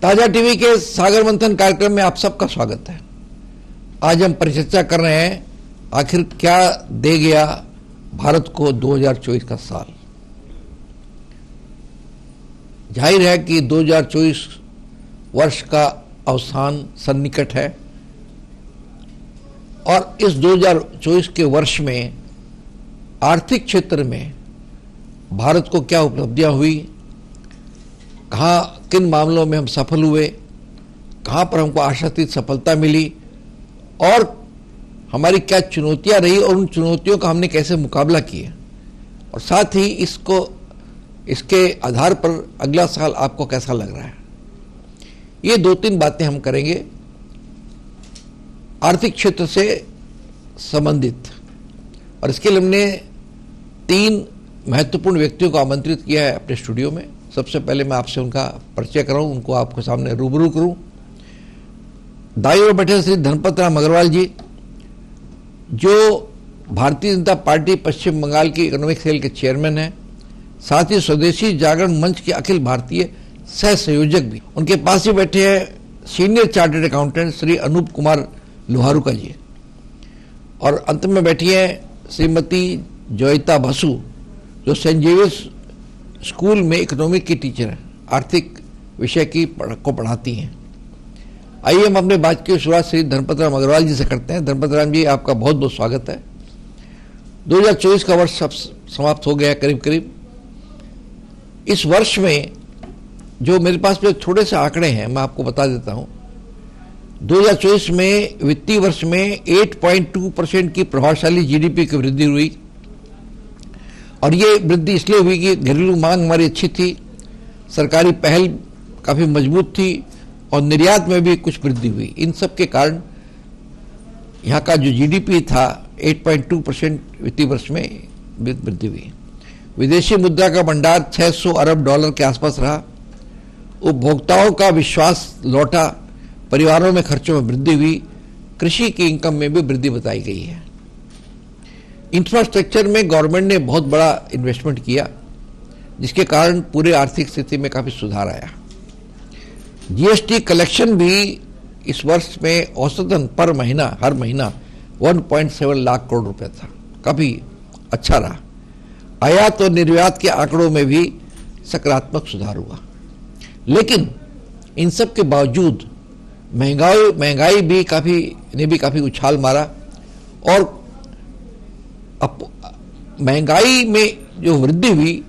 ताजा टीवी के सागर मंथन कार्यक्रम में आप सबका स्वागत है। आज हम परिचर्चा कर रहे हैं आखिर क्या दे गया भारत को 2024 का साल। जाहिर है कि 2024 वर्ष का अवसान सन्निकट है और इस 2024 के वर्ष में आर्थिक क्षेत्र में भारत को क्या उपलब्धियां हुई, कहाँ किन मामलों में हम सफल हुए, कहाँ पर हमको आशातीत सफलता मिली और हमारी क्या चुनौतियां रही और उन चुनौतियों का हमने कैसे मुकाबला किया, और साथ ही इसके आधार पर अगला साल आपको कैसा लग रहा है। ये दो तीन बातें हम करेंगे आर्थिक क्षेत्र से संबंधित, और इसके लिए हमने तीन महत्वपूर्ण व्यक्तियों को आमंत्रित किया है अपने स्टूडियो में। सबसे पहले मैं आपसे उनका परिचय कराऊं, उनको आपके सामने रूबरू करूं। दाईं ओर बैठे श्री धनपत राम अग्रवाल जी, जो भारतीय जनता पार्टी पश्चिम बंगाल की इकोनॉमिक सेल के चेयरमैन हैं, साथ ही स्वदेशी जागरण मंच के अखिल भारतीय सह संयोजक भी। उनके पास ही बैठे हैं senior chartered accountant Shri Anoop Kumar Loharuka ji, और अंत में बैठी है श्रीमती जोयिता बसु, जो सेंट जेवियर्स स्कूल में इकोनॉमिक की टीचर है, आर्थिक विषय को पढ़ाती हैं। आइए हम अपने बात की शुरुआत श्री धनपत राम अग्रवाल जी से करते हैं। धनपत राम जी, आपका बहुत बहुत स्वागत है। 2024 का वर्ष अब समाप्त हो गया करीब करीब। इस वर्ष में जो मेरे पास में थोड़े से आंकड़े हैं, मैं आपको बता देता हूं। 2024 में वित्तीय वर्ष में 8.2% की प्रभावशाली जीडीपी की वृद्धि हुई, और ये वृद्धि इसलिए हुई कि घरेलू मांग हमारी अच्छी थी, सरकारी पहल काफी मजबूत थी और निर्यात में भी कुछ वृद्धि हुई। इन सब के कारण यहाँ का जो जीडीपी था 8.2% वित्तीय वर्ष में वृद्धि हुई। विदेशी मुद्रा का भंडार 600 अरब डॉलर के आसपास रहा। उपभोक्ताओं का विश्वास लौटा, परिवारों में खर्चों में वृद्धि हुई, कृषि की इनकम में भी वृद्धि बताई गई है। इंफ्रास्ट्रक्चर में गवर्नमेंट ने बहुत बड़ा इन्वेस्टमेंट किया, जिसके कारण पूरे आर्थिक स्थिति में काफी सुधार आया। जीएसटी कलेक्शन भी इस वर्ष में औसतन पर महीना हर महीना 1.7 लाख करोड़ रुपए था, काफी अच्छा रहा। आयात और निर्यात के आंकड़ों में भी सकारात्मक सुधार हुआ। लेकिन इन सब के बावजूद महंगाई भी काफी उछाल मारा, और महंगाई में जो वृद्धि हुई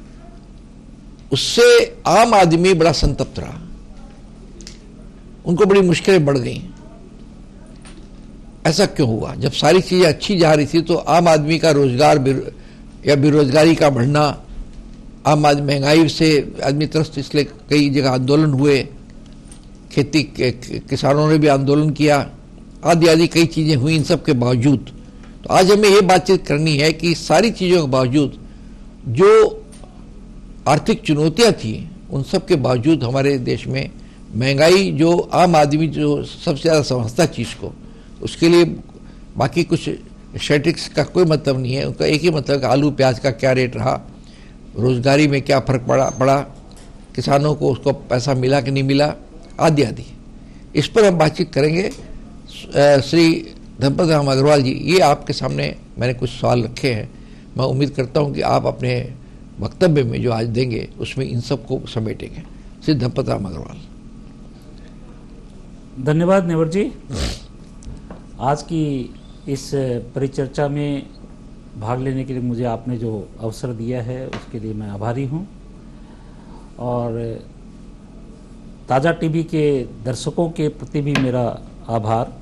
उससे आम आदमी बड़ा संतप्त रहा, उनको बड़ी मुश्किलें बढ़ गई। ऐसा क्यों हुआ? जब सारी चीजें अच्छी जा रही थी तो आम आदमी का रोजगार या बेरोजगारी का बढ़ना, आम आदमी महंगाई से आदमी त्रस्त, इसलिए कई जगह आंदोलन हुए, खेती किसानों ने भी आंदोलन किया, आदि आदि कई चीजें हुई। इन सब के बावजूद तो आज हमें ये बातचीत करनी है कि सारी चीजों के बावजूद जो आर्थिक चुनौतियां थी, उन सब के बावजूद हमारे देश में महंगाई, जो आम आदमी जो सबसे ज्यादा समझता चीज को, उसके लिए बाकी कुछ स्टैटिस्टिक्स का कोई मतलब नहीं है। उनका एक ही मतलब है आलू प्याज का क्या रेट रहा, रोजगारी में क्या फर्क पड़ा, किसानों को उसको पैसा मिला कि नहीं मिला, आदि आदि। इस पर हम बातचीत करेंगे। श्री धनपत राम अग्रवाल जी, ये आपके सामने मैंने कुछ सवाल रखे हैं। मैं उम्मीद करता हूं कि आप अपने वक्तव्य में जो आज देंगे उसमें इन सब को समेटेंगे। श्री धनपत राम अग्रवाल। धन्यवाद नेवर जी। आज की इस परिचर्चा में भाग लेने के लिए मुझे आपने जो अवसर दिया है उसके लिए मैं आभारी हूं, और ताजा टीवी के दर्शकों के प्रति भी मेरा आभार।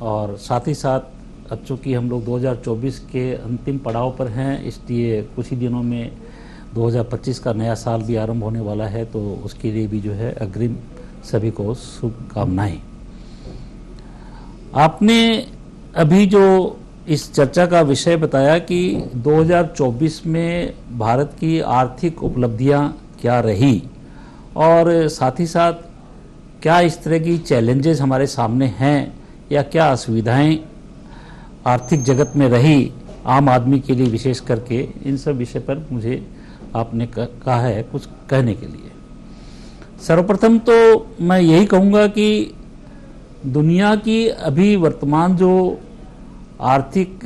और साथ ही साथ अब चूँकि हम लोग 2024 के अंतिम पड़ाव पर हैं, इसलिए कुछ ही दिनों में 2025 का नया साल भी आरंभ होने वाला है, तो उसके लिए भी जो है अग्रिम सभी को शुभकामनाएं। आपने अभी जो इस चर्चा का विषय बताया कि 2024 में भारत की आर्थिक उपलब्धियां क्या रही, और साथ ही साथ क्या इस तरह की चैलेंजेस हमारे सामने हैं या क्या असुविधाएं आर्थिक जगत में रही आम आदमी के लिए, विशेष करके इन सब विषय पर मुझे आपने कहा है कुछ कहने के लिए। सर्वप्रथम तो मैं यही कहूँगा कि दुनिया की अभी वर्तमान जो आर्थिक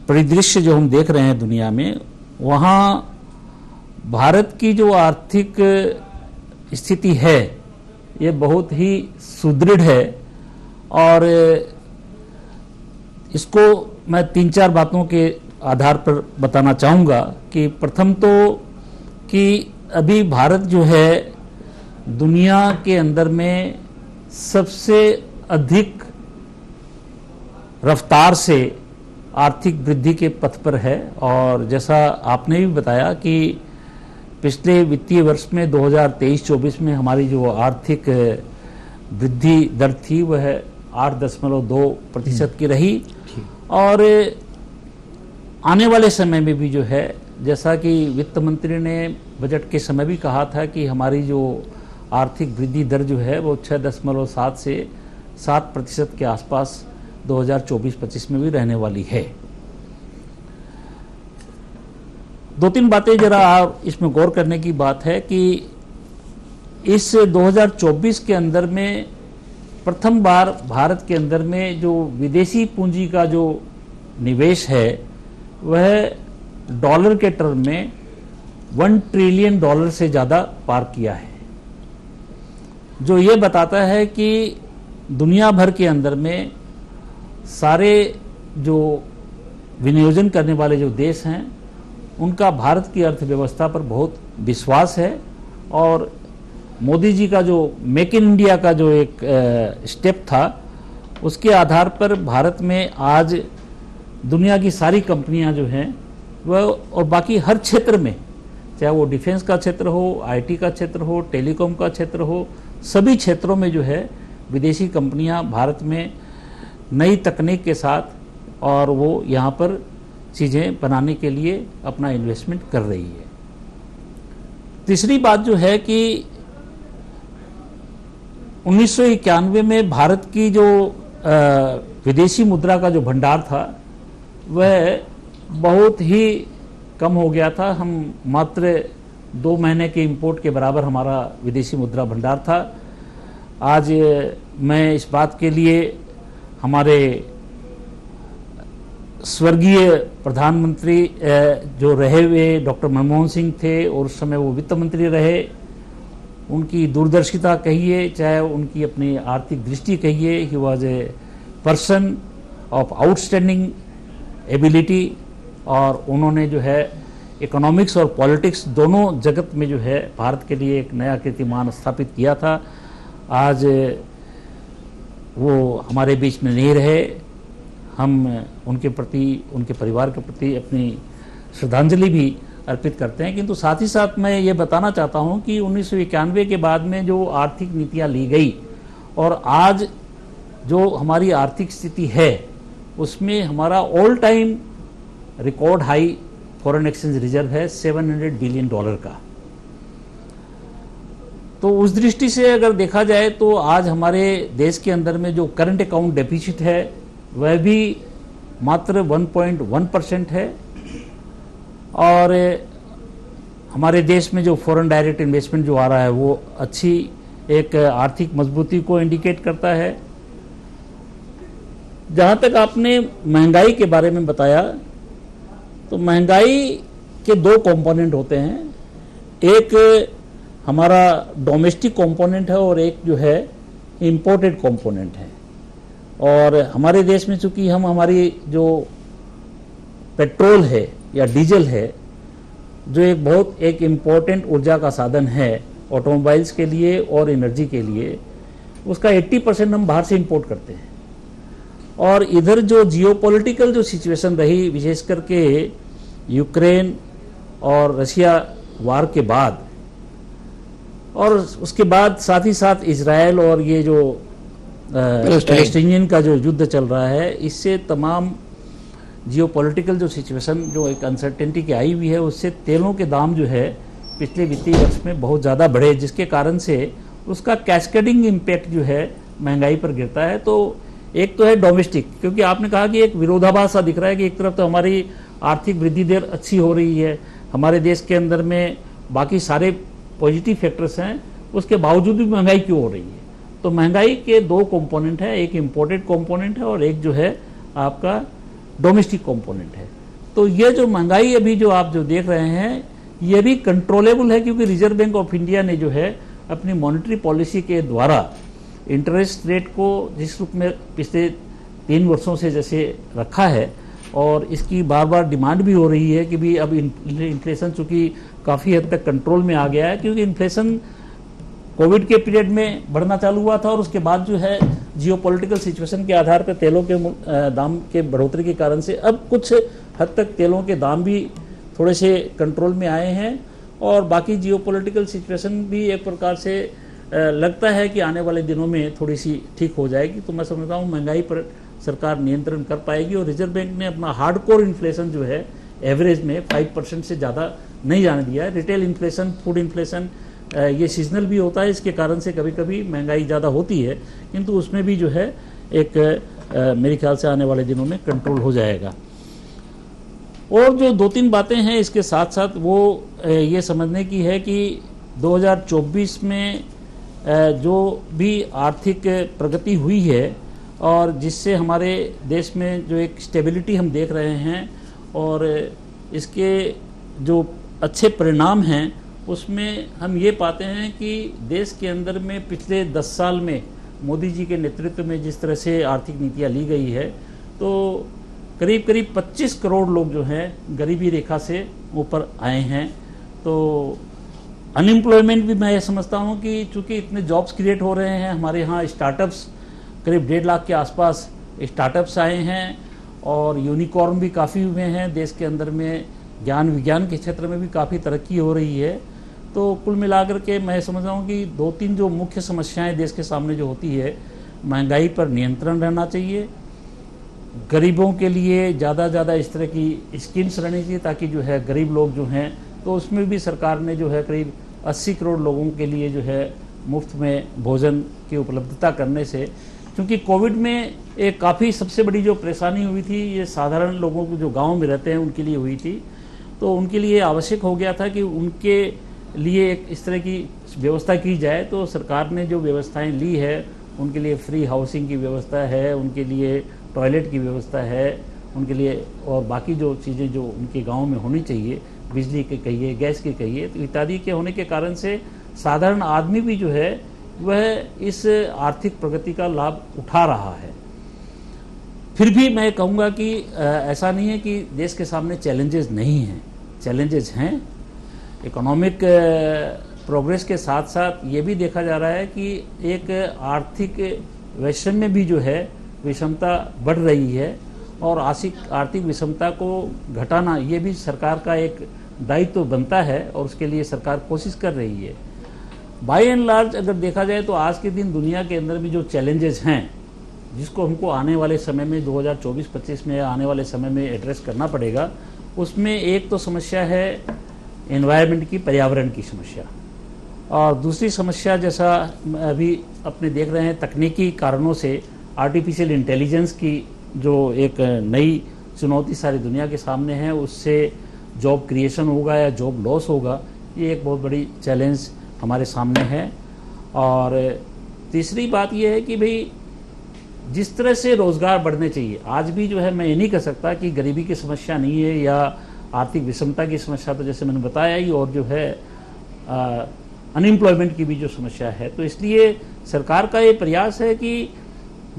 परिदृश्य जो हम देख रहे हैं दुनिया में, वहाँ भारत की जो आर्थिक स्थिति है ये बहुत ही सुदृढ़ है। और इसको मैं 3-4 बातों के आधार पर बताना चाहूँगा कि प्रथम तो कि अभी भारत जो है दुनिया के अंदर में सबसे अधिक रफ्तार से आर्थिक वृद्धि के पथ पर है। और जैसा आपने भी बताया कि पिछले वित्तीय वर्ष में 2023-24 में हमारी जो आर्थिक वृद्धि दर थी वह 8.2% की रही। और आने वाले समय में भी जो है, जैसा कि वित्त मंत्री ने बजट के समय भी कहा था कि हमारी जो आर्थिक वृद्धि दर जो है वो 6.7 से 7% के आसपास 2024-25 में भी रहने वाली है। 2-3 बातें जरा आप इसमें गौर करने की बात है कि इस 2024 के अंदर में प्रथम बार भारत के अंदर में जो विदेशी पूंजी का जो निवेश है वह डॉलर के टर्म में $1 ट्रिलियन से ज़्यादा पार किया है, जो ये बताता है कि दुनिया भर के अंदर में सारे जो विनियोजन करने वाले जो देश हैं उनका भारत की अर्थव्यवस्था पर बहुत विश्वास है। और मोदी जी का जो मेक इन इंडिया का जो एक स्टेप था उसके आधार पर भारत में आज दुनिया की सारी कंपनियां जो हैं वह, और बाकी हर क्षेत्र में, चाहे वो डिफेंस का क्षेत्र हो, आईटी का क्षेत्र हो, टेलीकॉम का क्षेत्र हो, सभी क्षेत्रों में जो है विदेशी कंपनियां भारत में नई तकनीक के साथ और वो यहाँ पर चीज़ें बनाने के लिए अपना इन्वेस्टमेंट कर रही है। तीसरी बात जो है कि 1991 में भारत की जो विदेशी मुद्रा का जो भंडार था वह बहुत ही कम हो गया था। हम मात्र 2 महीने के इंपोर्ट के बराबर हमारा विदेशी मुद्रा भंडार था। आज मैं इस बात के लिए हमारे स्वर्गीय प्रधानमंत्री जो रहे हुए डॉक्टर मनमोहन सिंह थे और उस समय वो वित्त मंत्री रहे, उनकी दूरदर्शिता कहिए, चाहे उनकी अपनी आर्थिक दृष्टि कहिए, he was a person of outstanding ability. और उन्होंने जो है इकोनॉमिक्स और पॉलिटिक्स दोनों जगत में जो है भारत के लिए एक नया कीर्तिमान स्थापित किया था। आज वो हमारे बीच में नहीं रहे। हम उनके प्रति, उनके परिवार के प्रति अपनी श्रद्धांजलि भी अर्पित करते हैं। किंतु साथ ही साथ मैं ये बताना चाहता हूं कि 1991 के बाद में जो आर्थिक नीतियां ली गई और आज जो हमारी आर्थिक स्थिति है उसमें हमारा all time record high foreign exchange reserve है $700 बिलियन का। तो उस दृष्टि से अगर देखा जाए तो आज हमारे देश के अंदर में जो करंट अकाउंट डेफिसिट है वह भी मात्र 1.1% है। और हमारे देश में जो फॉरेन डायरेक्ट इन्वेस्टमेंट जो आ रहा है वो अच्छी एक आर्थिक मजबूती को इंडिकेट करता है। जहाँ तक आपने महंगाई के बारे में बताया, तो महंगाई के 2 कंपोनेंट होते हैं। एक हमारा डोमेस्टिक कंपोनेंट है और एक जो है इंपोर्टेड कंपोनेंट है। और हमारे देश में चूंकि हम हमारी जो पेट्रोल है या डीजल है, जो एक बहुत एक इम्पोर्टेंट ऊर्जा का साधन है ऑटोमोबाइल्स के लिए और एनर्जी के लिए, उसका 80% हम बाहर से इंपोर्ट करते हैं। और इधर जो जियोपॉलिटिकल जो सिचुएशन रही, विशेष करके यूक्रेन और रशिया वार के बाद, और उसके बाद साथ ही साथ इजराइल और ये जो पैलेस्टीनियन का जो युद्ध चल रहा है, इससे तमाम जियोपॉलिटिकल जो सिचुएशन जो एक अनसर्टेनिटी की आई हुई है, उससे तेलों के दाम जो है पिछले वित्तीय वर्ष में बहुत ज़्यादा बढ़े, जिसके कारण से उसका कैस्केडिंग इम्पैक्ट जो है महंगाई पर गिरता है। तो एक तो है डोमेस्टिक, क्योंकि आपने कहा कि एक विरोधाभास सा दिख रहा है कि एक तरफ तो हमारी आर्थिक वृद्धि दर अच्छी हो रही है, हमारे देश के अंदर में बाकी सारे पॉजिटिव फैक्टर्स हैं, उसके बावजूद भी महंगाई क्यों हो रही है? तो महंगाई के दो कंपोनेंट है, एक इम्पोर्टेड कंपोनेंट है और एक जो है आपका डोमेस्टिक कंपोनेंट है। तो ये जो महंगाई अभी जो आप जो देख रहे हैं ये भी कंट्रोलेबल है, क्योंकि रिजर्व बैंक ऑफ इंडिया ने जो है अपनी मॉनेटरी पॉलिसी के द्वारा इंटरेस्ट रेट को जिस रूप में पिछले 3 वर्षों से जैसे रखा है, और इसकी बार बार डिमांड भी हो रही है कि भी अब इन्फ्लेशन चूंकि काफ़ी हद तक कंट्रोल में आ गया है, क्योंकि इन्फ्लेशन कोविड के पीरियड में बढ़ना चालू हुआ था और उसके बाद जो है जियोपॉलिटिकल सिचुएशन के आधार पर तेलों के दाम के बढ़ोतरी के कारण से अब कुछ हद तक तेलों के दाम भी थोड़े से कंट्रोल में आए हैं, और बाकी जियोपॉलिटिकल सिचुएशन भी एक प्रकार से लगता है कि आने वाले दिनों में थोड़ी सी ठीक हो जाएगी। तो मैं समझता हूँ महंगाई पर सरकार नियंत्रण कर पाएगी, और रिजर्व बैंक ने अपना हार्डकोर इन्फ्लेशन जो है एवरेज में 5% से ज़्यादा नहीं जाने दिया है। रिटेल इन्फ्लेशन, फूड इन्फ्लेशन ये सीजनल भी होता है, इसके कारण से कभी कभी महंगाई ज़्यादा होती है, किंतु उसमें भी जो है एक मेरे ख्याल से आने वाले दिनों में कंट्रोल हो जाएगा। और जो 2-3 बातें हैं इसके साथ साथ वो ये समझने की है कि 2024 में जो भी आर्थिक प्रगति हुई है और जिससे हमारे देश में जो एक स्टेबिलिटी हम देख रहे हैं और इसके जो अच्छे परिणाम हैं, उसमें हम ये पाते हैं कि देश के अंदर में पिछले 10 साल में मोदी जी के नेतृत्व में जिस तरह से आर्थिक नीतियाँ ली गई है, तो करीब करीब 25 करोड़ लोग जो हैं गरीबी रेखा से ऊपर आए हैं। तो अनएम्प्लॉयमेंट भी मैं ये समझता हूँ कि चूंकि इतने जॉब्स क्रिएट हो रहे हैं, हमारे यहाँ स्टार्टअप्स करीब 1.5 लाख के आसपास स्टार्टअप्स आए हैं और यूनिकॉर्न भी काफ़ी हुए हैं देश के अंदर में, ज्ञान विज्ञान के क्षेत्र में भी काफ़ी तरक्की हो रही है। तो कुल मिलाकर के मैं समझता हूँ कि 2-3 जो मुख्य समस्याएं देश के सामने जो होती है, महंगाई पर नियंत्रण रहना चाहिए, गरीबों के लिए ज़्यादा ज़्यादा इस तरह की स्कीम्स रहनी चाहिए ताकि जो है गरीब लोग जो हैं, तो उसमें भी सरकार ने जो है करीब 80 करोड़ लोगों के लिए जो है मुफ्त में भोजन की उपलब्धता करने से, क्योंकि कोविड में एक काफ़ी सबसे बड़ी जो परेशानी हुई थी ये साधारण लोगों को जो गाँव में रहते हैं उनके लिए हुई थी। तो उनके लिए आवश्यक हो गया था कि उनके लिए एक इस तरह की व्यवस्था की जाए। तो सरकार ने जो व्यवस्थाएं ली है, उनके लिए फ्री हाउसिंग की व्यवस्था है, उनके लिए टॉयलेट की व्यवस्था है, उनके लिए और बाकी जो चीज़ें जो उनके गांव में होनी चाहिए, बिजली के कहिए, गैस के कहिए, तो इत्यादि के होने के कारण से साधारण आदमी भी जो है वह इस आर्थिक प्रगति का लाभ उठा रहा है। फिर भी मैं कहूँगा कि ऐसा नहीं है कि देश के सामने चैलेंजेस नहीं हैं, चैलेंजेस हैं। इकोनॉमिक प्रोग्रेस के साथ साथ ये भी देखा जा रहा है कि एक आर्थिक वैषम्य भी जो है विषमता बढ़ रही है, और आर्थिक विषमता को घटाना ये भी सरकार का एक दायित्व बनता है और उसके लिए सरकार कोशिश कर रही है। बाय एंड लार्ज अगर देखा जाए तो आज के दिन दुनिया के अंदर भी जो चैलेंजेस हैं, जिसको हमको आने वाले समय में 2024-25 में आने वाले समय में एड्रेस करना पड़ेगा, उसमें एक तो समस्या है एनवायरनमेंट की, पर्यावरण की समस्या, और दूसरी समस्या जैसा अभी अपने देख रहे हैं तकनीकी कारणों से आर्टिफिशियल इंटेलिजेंस की जो एक नई चुनौती सारी दुनिया के सामने है, उससे जॉब क्रिएशन होगा या जॉब लॉस होगा, ये एक बहुत बड़ी चैलेंज हमारे सामने है। और तीसरी बात ये है कि भाई जिस तरह से रोज़गार बढ़ने चाहिए, आज भी जो है मैं ये नहीं कह सकता कि गरीबी की समस्या नहीं है या आर्थिक विषमता की समस्या, तो जैसे मैंने बताया ही, और जो है अनएम्प्लॉयमेंट की भी जो समस्या है। तो इसलिए सरकार का ये प्रयास है कि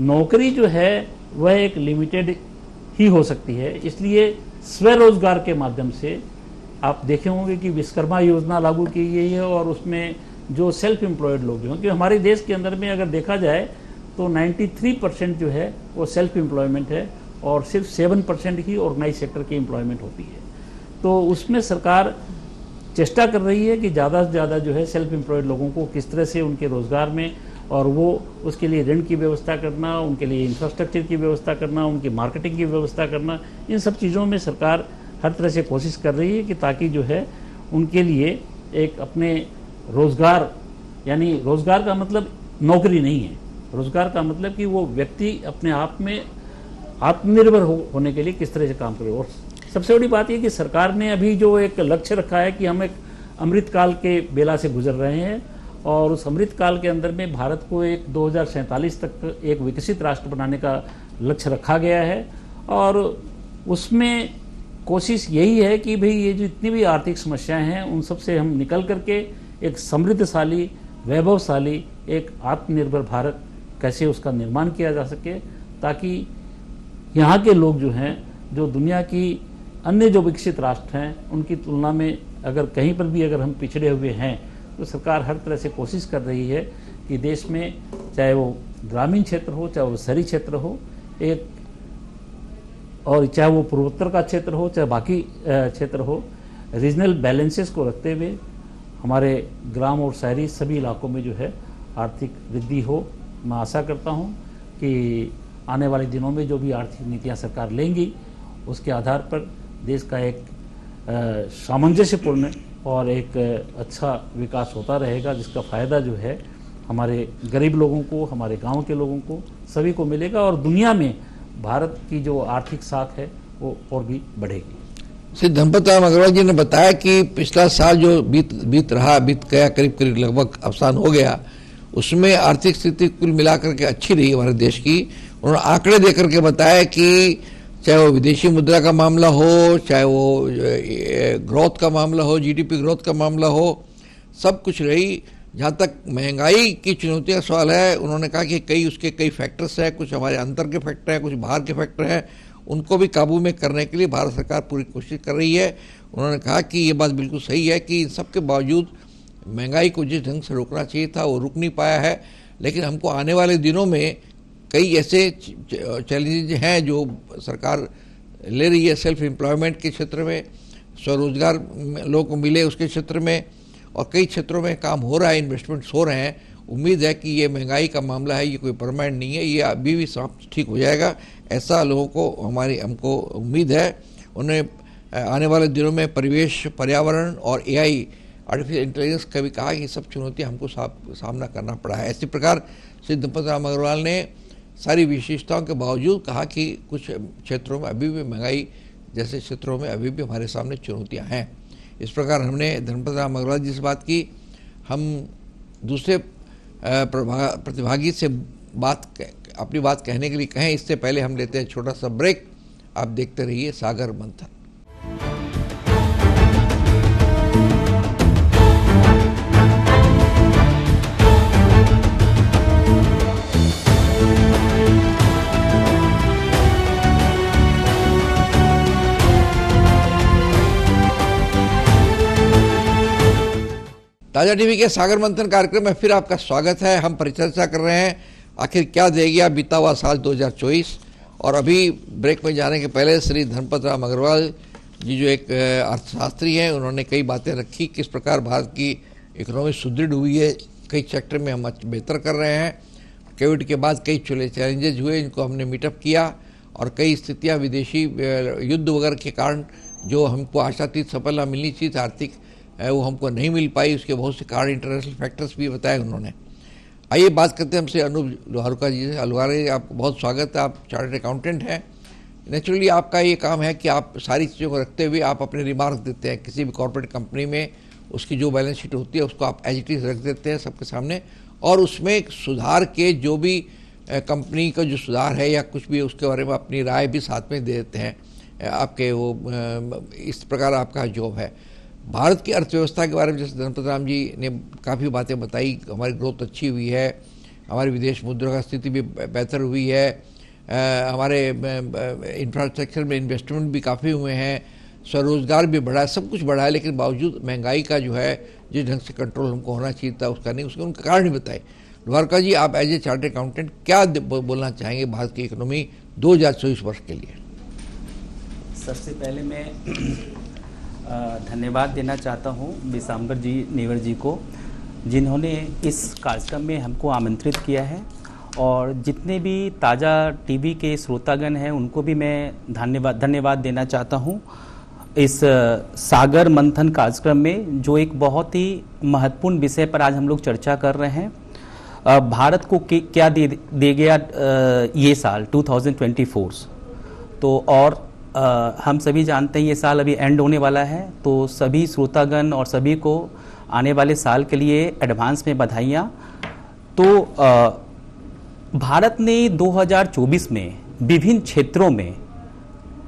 नौकरी जो है वह एक लिमिटेड ही हो सकती है, इसलिए स्वरोजगार के माध्यम से आप देखे होंगे कि विश्वकर्मा योजना लागू की गई है, और उसमें जो सेल्फ एम्प्लॉयड लोग हैं, क्योंकि हमारे देश के अंदर में अगर देखा जाए तो 93% जो है वो सेल्फ एम्प्लॉयमेंट है और सिर्फ 7% ही ऑर्गेनाइज सेक्टर की एम्प्लॉयमेंट होती है। तो उसमें सरकार चेष्टा कर रही है कि ज़्यादा से ज़्यादा जो है सेल्फ एम्प्लॉयड लोगों को किस तरह से उनके रोज़गार में, और वो उसके लिए ऋण की व्यवस्था करना, उनके लिए इंफ्रास्ट्रक्चर की व्यवस्था करना, उनकी मार्केटिंग की व्यवस्था करना, इन सब चीज़ों में सरकार हर तरह से कोशिश कर रही है कि ताकि जो है उनके लिए एक अपने रोज़गार, यानी रोज़गार का मतलब नौकरी नहीं है, रोज़गार का मतलब कि वो व्यक्ति अपने आप में आत्मनिर्भर होने के लिए किस तरह से काम करे। और सबसे बड़ी बात यह कि सरकार ने अभी जो एक लक्ष्य रखा है कि हम एक अमृतकाल के बेला से गुजर रहे हैं, और उस अमृत काल के अंदर में भारत को एक 2047 तक एक विकसित राष्ट्र बनाने का लक्ष्य रखा गया है। और उसमें कोशिश यही है कि भाई ये जो इतनी भी आर्थिक समस्याएं हैं उन सब से हम निकल करके एक समृद्धशाली, वैभवशाली, एक आत्मनिर्भर भारत कैसे उसका निर्माण किया जा सके, ताकि यहाँ के लोग जो हैं, जो दुनिया की अन्य जो विकसित राष्ट्र हैं उनकी तुलना में अगर कहीं पर भी अगर हम पिछड़े हुए हैं, तो सरकार हर तरह से कोशिश कर रही है कि देश में चाहे वो ग्रामीण क्षेत्र हो, चाहे वो शहरी क्षेत्र हो, एक और चाहे वो पूर्वोत्तर का क्षेत्र हो, चाहे बाकी क्षेत्र हो, रीजनल बैलेंसेस को रखते हुए हमारे ग्राम और शहरी सभी इलाकों में जो है आर्थिक वृद्धि हो। मैं आशा करता हूं कि आने वाले दिनों में जो भी आर्थिक नीतियां सरकार लेंगी उसके आधार पर देश का एक सामंजस्यपूर्ण और एक अच्छा विकास होता रहेगा, जिसका फ़ायदा जो है हमारे गरीब लोगों को, हमारे गांव के लोगों को, सभी को मिलेगा और दुनिया में भारत की जो आर्थिक साख है वो और भी बढ़ेगी। श्री धनपत राम अग्रवाल जी ने बताया कि पिछला साल जो बीत गया, करीब करीब लगभग अवसान हो गया, उसमें आर्थिक स्थिति कुल मिलाकर के अच्छी रही हमारे देश की। उन्होंने आंकड़े देकर के बताया कि चाहे वो विदेशी मुद्रा का मामला हो, चाहे वो ग्रोथ का मामला हो, जीडीपी ग्रोथ का मामला हो, सब कुछ रही। जहाँ तक महंगाई की चुनौती का सवाल है, उन्होंने कहा कि उसके कई फैक्टर्स हैं, कुछ हमारे अंदर के फैक्टर हैं, कुछ बाहर के फैक्टर हैं, उनको भी काबू में करने के लिए भारत सरकार पूरी कोशिश कर रही है। उन्होंने कहा कि ये बात बिल्कुल सही है कि इन सब के बावजूद महंगाई को जिस ढंग से रोकना चाहिए था वो रुक नहीं पाया है। लेकिन हमको आने वाले दिनों में कई ऐसे चैलेंजेज हैं जो सरकार ले रही है, सेल्फ एम्प्लॉयमेंट के क्षेत्र में, स्वरोजगार लोगों को मिले उसके क्षेत्र में, और कई क्षेत्रों में काम हो रहा है, इन्वेस्टमेंट्स हो रहे हैं। उम्मीद है कि ये महंगाई का मामला है, ये कोई परमानेंट नहीं है, ये अभी भी ठीक हो जाएगा, ऐसा लोगों को हमको उम्मीद है। उन्हें आने वाले दिनों में परिवेश, पर्यावरण और एआई, आर्टिफिशियल इंटेलिजेंस का भी कहा कि सब चुनौतियाँ हमको सामना करना पड़ा है। इसी प्रकार श्री धनपत राम अग्रवाल ने सारी विशेषताओं के बावजूद कहा कि कुछ क्षेत्रों में अभी भी महंगाई जैसे क्षेत्रों में अभी भी हमारे सामने चुनौतियाँ हैं। इस प्रकार हमने धनपत राम अग्रवाल जी से बात की। हम दूसरे प्रतिभागी से अपनी बात कहने के लिए कहें, इससे पहले हम लेते हैं छोटा सा ब्रेक। आप देखते रहिए सागर मंथन। ताजा टीवी के सागर मंथन कार्यक्रम में फिर आपका स्वागत है। हम परिचर्चा कर रहे हैं आखिर क्या दे गया बीता हुआ साल 2024। और अभी ब्रेक में जाने के पहले श्री धनपत राम अग्रवाल जी जो एक अर्थशास्त्री हैं, उन्होंने कई बातें रखी, किस प्रकार भारत की इकोनॉमी सुदृढ़ हुई है, कई सेक्टर में हम बेहतर कर रहे हैं। कोविड के बाद कई चैलेंजेज हुए, इनको हमने मीटअप किया, और कई स्थितियाँ विदेशी युद्ध वगैरह के कारण जो हमको आशातीत सफलता मिलनी चाहिए आर्थिक, वो हमको नहीं मिल पाई, उसके बहुत से कारण, इंटरनेशनल फैक्टर्स भी बताए उन्होंने। आइए बात करते हैं हमसे अनूप लोहारुका जी से। लोहारुका जी, आपको बहुत स्वागत है। आप चार्टर्ड अकाउंटेंट हैं। नेचुरली आपका ये काम है कि आप सारी चीज़ों को रखते हुए आप अपने रिमार्क देते हैं। किसी भी कॉर्पोरेट कंपनी में उसकी जो बैलेंस शीट होती है उसको आप एज इट इज़ रख देते हैं सबके सामने, और उसमें सुधार के जो भी कंपनी का जो सुधार है या कुछ भी उसके बारे में अपनी राय भी साथ में दे देते हैं आपके वो। इस प्रकार आपका जॉब है। भारत की अर्थव्यवस्था के बारे में जैसे धनपत राम जी ने काफ़ी बातें बताई, हमारी ग्रोथ अच्छी हुई है, हमारी विदेश मुद्रा का स्थिति भी बेहतर हुई है, हमारे इंफ्रास्ट्रक्चर में इन्वेस्टमेंट भी काफ़ी हुए हैं, स्वरोजगार भी बढ़ा है, सब कुछ बढ़ा है। लेकिन बावजूद महंगाई का जो है जिस ढंग से कंट्रोल हमको होना चाहिए था उसका नहीं, उसके उनका कारण ही बताए। लोहारुका जी, आप एज ए चार्टर्ड अकाउंटेंट क्या बोलना चाहेंगे भारत की इकोनॉमी 2024 वर्ष के लिए? सबसे पहले मैं धन्यवाद देना चाहता हूं विशांबर जी नेवर जी को, जिन्होंने इस कार्यक्रम में हमको आमंत्रित किया है, और जितने भी ताज़ा टीवी के श्रोतागण हैं उनको भी मैं धन्यवाद देना चाहता हूं इस सागर मंथन कार्यक्रम में, जो एक बहुत ही महत्वपूर्ण विषय पर आज हम लोग चर्चा कर रहे हैं। भारत को क्या दे गया ये साल 2024। तो और हम सभी जानते हैं ये साल अभी एंड होने वाला है, तो सभी श्रोतागण और सभी को आने वाले साल के लिए एडवांस में बधाइयाँ। तो भारत ने 2024 में विभिन्न क्षेत्रों में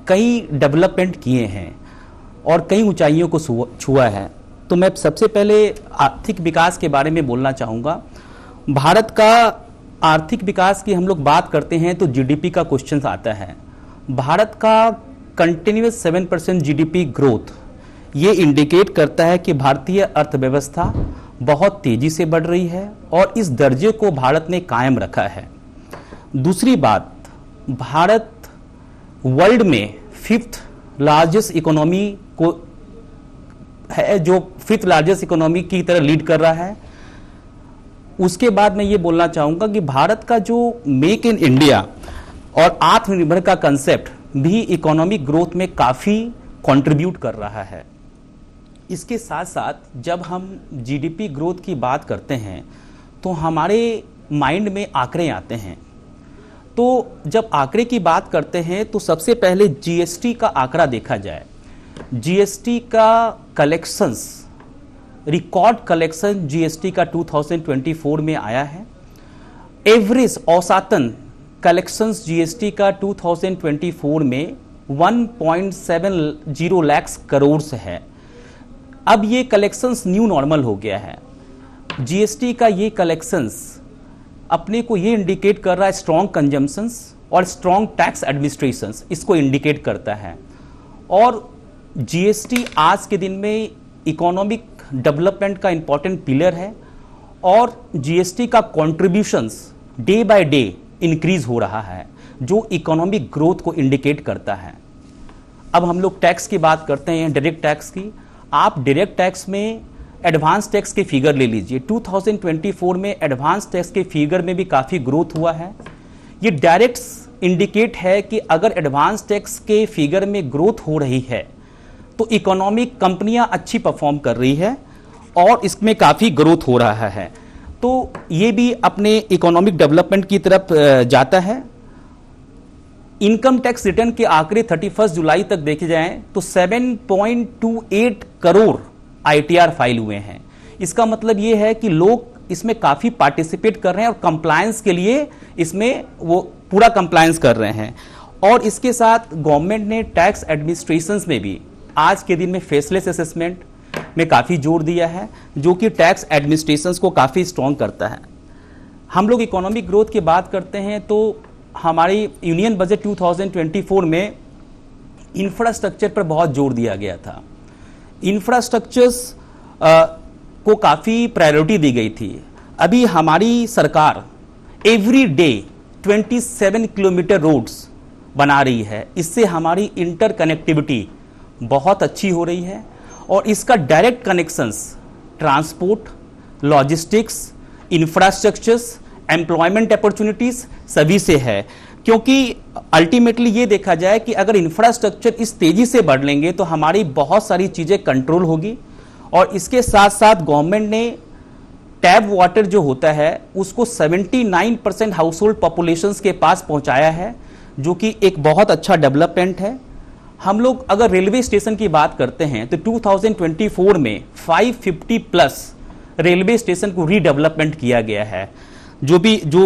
कई डेवलपमेंट किए हैं और कई ऊंचाइयों को छुआ है। तो मैं सबसे पहले आर्थिक विकास के बारे में बोलना चाहूँगा। भारत का आर्थिक विकास की हम लोग बात करते हैं तो जीडीपी का क्वेश्चन आता है। भारत का कंटिन्यूअस 7% जीडीपी ग्रोथ ये इंडिकेट करता है कि भारतीय अर्थव्यवस्था बहुत तेजी से बढ़ रही है और इस दर्जे को भारत ने कायम रखा है। दूसरी बात, भारत वर्ल्ड में 5th लार्जेस्ट इकोनॉमी को है, जो 5th लार्जेस्ट इकोनॉमी की तरह लीड कर रहा है। उसके बाद मैं ये बोलना चाहूंगा कि भारत का जो मेक इन इंडिया और आत्मनिर्भर का कंसेप्ट भी इकोनॉमिक ग्रोथ में काफी कंट्रीब्यूट कर रहा है। इसके साथ साथ जब हम जीडीपी ग्रोथ की बात करते हैं तो हमारे माइंड में आंकड़े आते हैं। तो जब आंकड़े की बात करते हैं तो सबसे पहले जीएसटी का आंकड़ा देखा जाए। जीएसटी का कलेक्शंस, रिकॉर्ड कलेक्शन जीएसटी का 2024 में आया है। एवरेज औसतन कलेक्शंस जीएसटी का 2024 में 1.70 लाख करोड़ से है। अब ये कलेक्शंस न्यू नॉर्मल हो गया है। जीएसटी का ये कलेक्शंस अपने को ये इंडिकेट कर रहा है स्ट्रॉन्ग कंजम्पशंस और स्ट्रॉन्ग टैक्स एडमिनिस्ट्रेशंस, इसको इंडिकेट करता है। और जीएसटी आज के दिन में इकोनॉमिक डेवलपमेंट का इंपॉर्टेंट पिलर है और जीएसटी का contributions day by day increase हो रहा है, जो इकोनॉमिक ग्रोथ को इंडिकेट करता है। अब हम लोग टैक्स की बात करते हैं, डायरेक्ट टैक्स की। आप डायरेक्ट टैक्स में एडवांस टैक्स के फिगर ले लीजिए। 2024 में एडवांस टैक्स के फिगर में भी काफ़ी ग्रोथ हुआ है। ये डायरेक्ट इंडिकेट है कि अगर एडवांस टैक्स के फिगर में ग्रोथ हो रही है तो इकोनॉमिक कंपनियां अच्छी परफॉर्म कर रही है और इसमें काफ़ी ग्रोथ हो रहा है। तो ये भी अपने इकोनॉमिक डेवलपमेंट की तरफ जाता है। इनकम टैक्स रिटर्न के आंकड़े 31 जुलाई तक देखे जाएं तो 7.28 करोड़ आईटीआर फाइल हुए हैं। इसका मतलब ये है कि लोग इसमें काफी पार्टिसिपेट कर रहे हैं और कंप्लायंस के लिए इसमें वो पूरा कंप्लायंस कर रहे हैं। और इसके साथ गवर्नमेंट ने टैक्स एडमिनिस्ट्रेशंस में भी आज के दिन में फेसलेस असेसमेंट में काफी जोर दिया है, जो कि टैक्स एडमिनिस्ट्रेशंस को काफी स्ट्रॉन्ग करता है। हम लोग इकोनॉमिक ग्रोथ की बात करते हैं तो हमारी यूनियन बजट 2024 में इंफ्रास्ट्रक्चर पर बहुत जोर दिया गया था। इंफ्रास्ट्रक्चर्स को काफ़ी प्रायोरिटी दी गई थी। अभी हमारी सरकार एवरी डे 27 किलोमीटर रोड्स बना रही है। इससे हमारी इंटर कनेक्टिविटी बहुत अच्छी हो रही है और इसका direct connections transport, logistics, infrastructures, employment opportunities सभी से है। क्योंकि अल्टीमेटली ये देखा जाए कि अगर इंफ्रास्ट्रक्चर इस तेजी से बढ़ लेंगे तो हमारी बहुत सारी चीजें कंट्रोल होगी। और इसके साथ साथ गवर्नमेंट ने टैप वाटर जो होता है उसको 79% हाउस होल्ड पॉपुलेशंस के पास पहुंचाया है, जो कि एक बहुत अच्छा डेवलपमेंट है। हम लोग अगर रेलवे स्टेशन की बात करते हैं तो 2024 में 550 प्लस रेलवे स्टेशन को रीडेवलपमेंट किया गया है, जो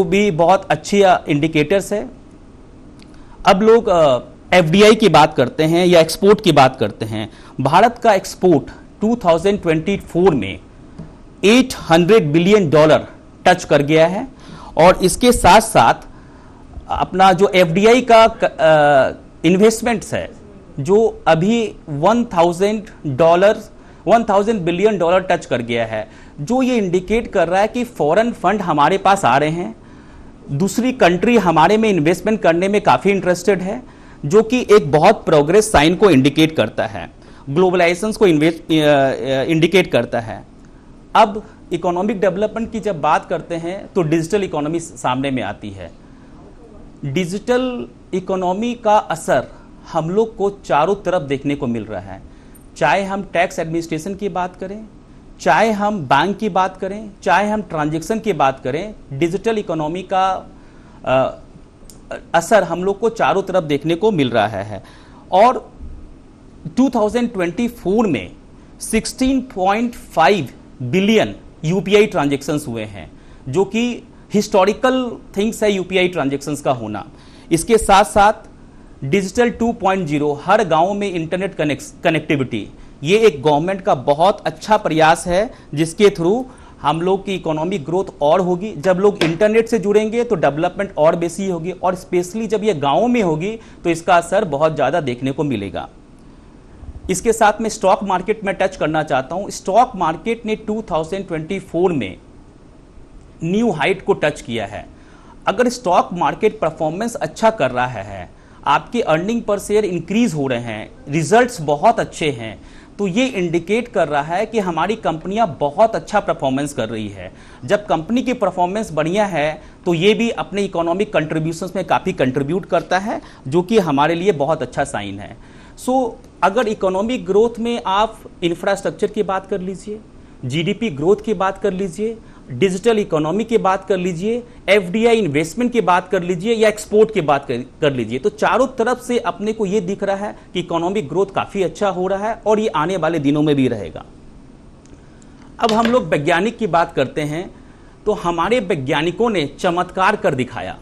भी बहुत अच्छी इंडिकेटर्स है। अब लोग एफडीआई की बात करते हैं या एक्सपोर्ट की बात करते हैं। भारत का एक्सपोर्ट 2024 में $800 बिलियन टच कर गया है और इसके साथ साथ अपना जो एफडीआई का इन्वेस्टमेंट्स है जो अभी $1000 बिलियन टच कर गया है, जो ये इंडिकेट कर रहा है कि फॉरेन फंड हमारे पास आ रहे हैं। दूसरी कंट्री हमारे में इन्वेस्टमेंट करने में काफ़ी इंटरेस्टेड है, जो कि एक बहुत प्रोग्रेस साइन को इंडिकेट करता है, ग्लोबलाइजेशन को इंडिकेट करता है। अब इकोनॉमिक डेवलपमेंट की जब बात करते हैं तो डिजिटल इकोनॉमी सामने में आती है। डिजिटल इकोनॉमी का असर हम लोग को चारों तरफ देखने को मिल रहा है। चाहे हम टैक्स एडमिनिस्ट्रेशन की बात करें, चाहे हम बैंक की बात करें, चाहे हम ट्रांजैक्शन की बात करें, डिजिटल इकोनॉमी का असर हम लोग को चारों तरफ देखने को मिल रहा है। और 2024 में 16.5 बिलियन यूपीआई ट्रांजैक्शंस हुए हैं, जो कि हिस्टोरिकल थिंग्स है यूपीआई ट्रांजैक्शंस का होना। इसके साथ साथ डिजिटल 2.0, हर गांव में इंटरनेट कनेक्टिविटी, ये एक गवर्नमेंट का बहुत अच्छा प्रयास है, जिसके थ्रू हम लोग की इकोनॉमिक ग्रोथ और होगी। जब लोग इंटरनेट से जुड़ेंगे तो डेवलपमेंट और बेसी होगी, और स्पेशली जब ये गांव में होगी तो इसका असर बहुत ज़्यादा देखने को मिलेगा। इसके साथ में स्टॉक मार्केट में टच करना चाहता हूं। स्टॉक मार्केट ने 2024 में न्यू हाइट को टच किया है। अगर स्टॉक मार्केट परफॉर्मेंस अच्छा कर रहा है, आपके अर्निंग पर शेयर इंक्रीज हो रहे हैं, रिजल्ट्स बहुत अच्छे हैं, तो ये इंडिकेट कर रहा है कि हमारी कंपनियां बहुत अच्छा परफॉर्मेंस कर रही है। जब कंपनी की परफॉर्मेंस बढ़िया है तो ये भी अपने इकोनॉमिक कंट्रीब्यूशंस में काफ़ी कंट्रीब्यूट करता है, जो कि हमारे लिए बहुत अच्छा साइन है। अगर इकोनॉमिक ग्रोथ में आप इंफ्रास्ट्रक्चर की बात कर लीजिए, जीडीपी ग्रोथ की बात कर लीजिए, डिजिटल इकोनॉमी की बात कर लीजिए, एफडीआई इन्वेस्टमेंट की बात कर लीजिए, या एक्सपोर्ट की बात कर लीजिए, तो चारों तरफ से अपने को यह दिख रहा है कि इकोनॉमिक ग्रोथ काफी अच्छा हो रहा है, और ये आने वाले दिनों में भी रहेगा। अब हम लोग वैज्ञानिक की बात करते हैं, तो हमारे वैज्ञानिकों ने चमत्कार कर दिखाया।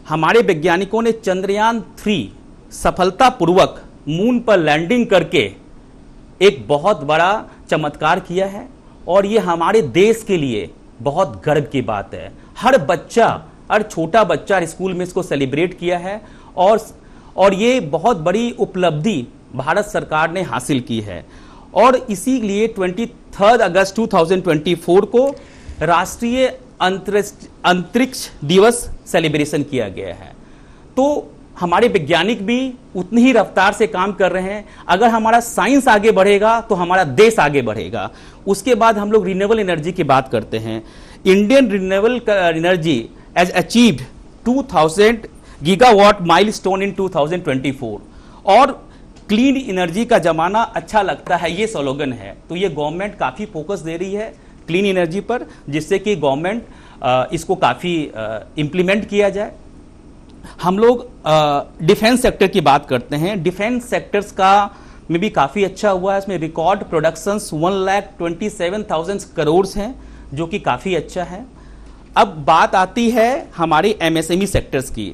हमारे वैज्ञानिकों ने चंद्रयान 3 सफलतापूर्वक मून पर लैंडिंग करके एक बहुत बड़ा चमत्कार किया है, और ये हमारे देश के लिए बहुत गर्व की बात है। हर बच्चा, हर छोटा बच्चा स्कूल में इसको सेलिब्रेट किया है, और ये बहुत बड़ी उपलब्धि भारत सरकार ने हासिल की है। और इसीलिए 23 अगस्त 2024 को राष्ट्रीय अंतरिक्ष दिवस सेलिब्रेशन किया गया है। तो हमारे वैज्ञानिक भी उतनी ही रफ्तार से काम कर रहे हैं। अगर हमारा साइंस आगे बढ़ेगा तो हमारा देश आगे बढ़ेगा। उसके बाद हम लोग रिन्यूएबल एनर्जी की बात करते हैं। Indian renewable energy as achieved 2000 gigawatt milestone in 2024, और क्लीन एनर्जी का जमाना अच्छा लगता है, ये स्लोगन है। तो ये गवर्नमेंट काफी फोकस दे रही है क्लीन एनर्जी पर, जिससे कि गवर्नमेंट इसको काफी इंप्लीमेंट किया जाए। हम लोग डिफेंस सेक्टर की बात करते हैं। डिफेंस सेक्टर्स का में भी काफ़ी अच्छा हुआ है। इसमें रिकॉर्ड प्रोडक्शंस 1,27,000 करोड़ हैं, जो कि काफ़ी अच्छा है। अब बात आती है हमारे एमएसएमई सेक्टर्स की।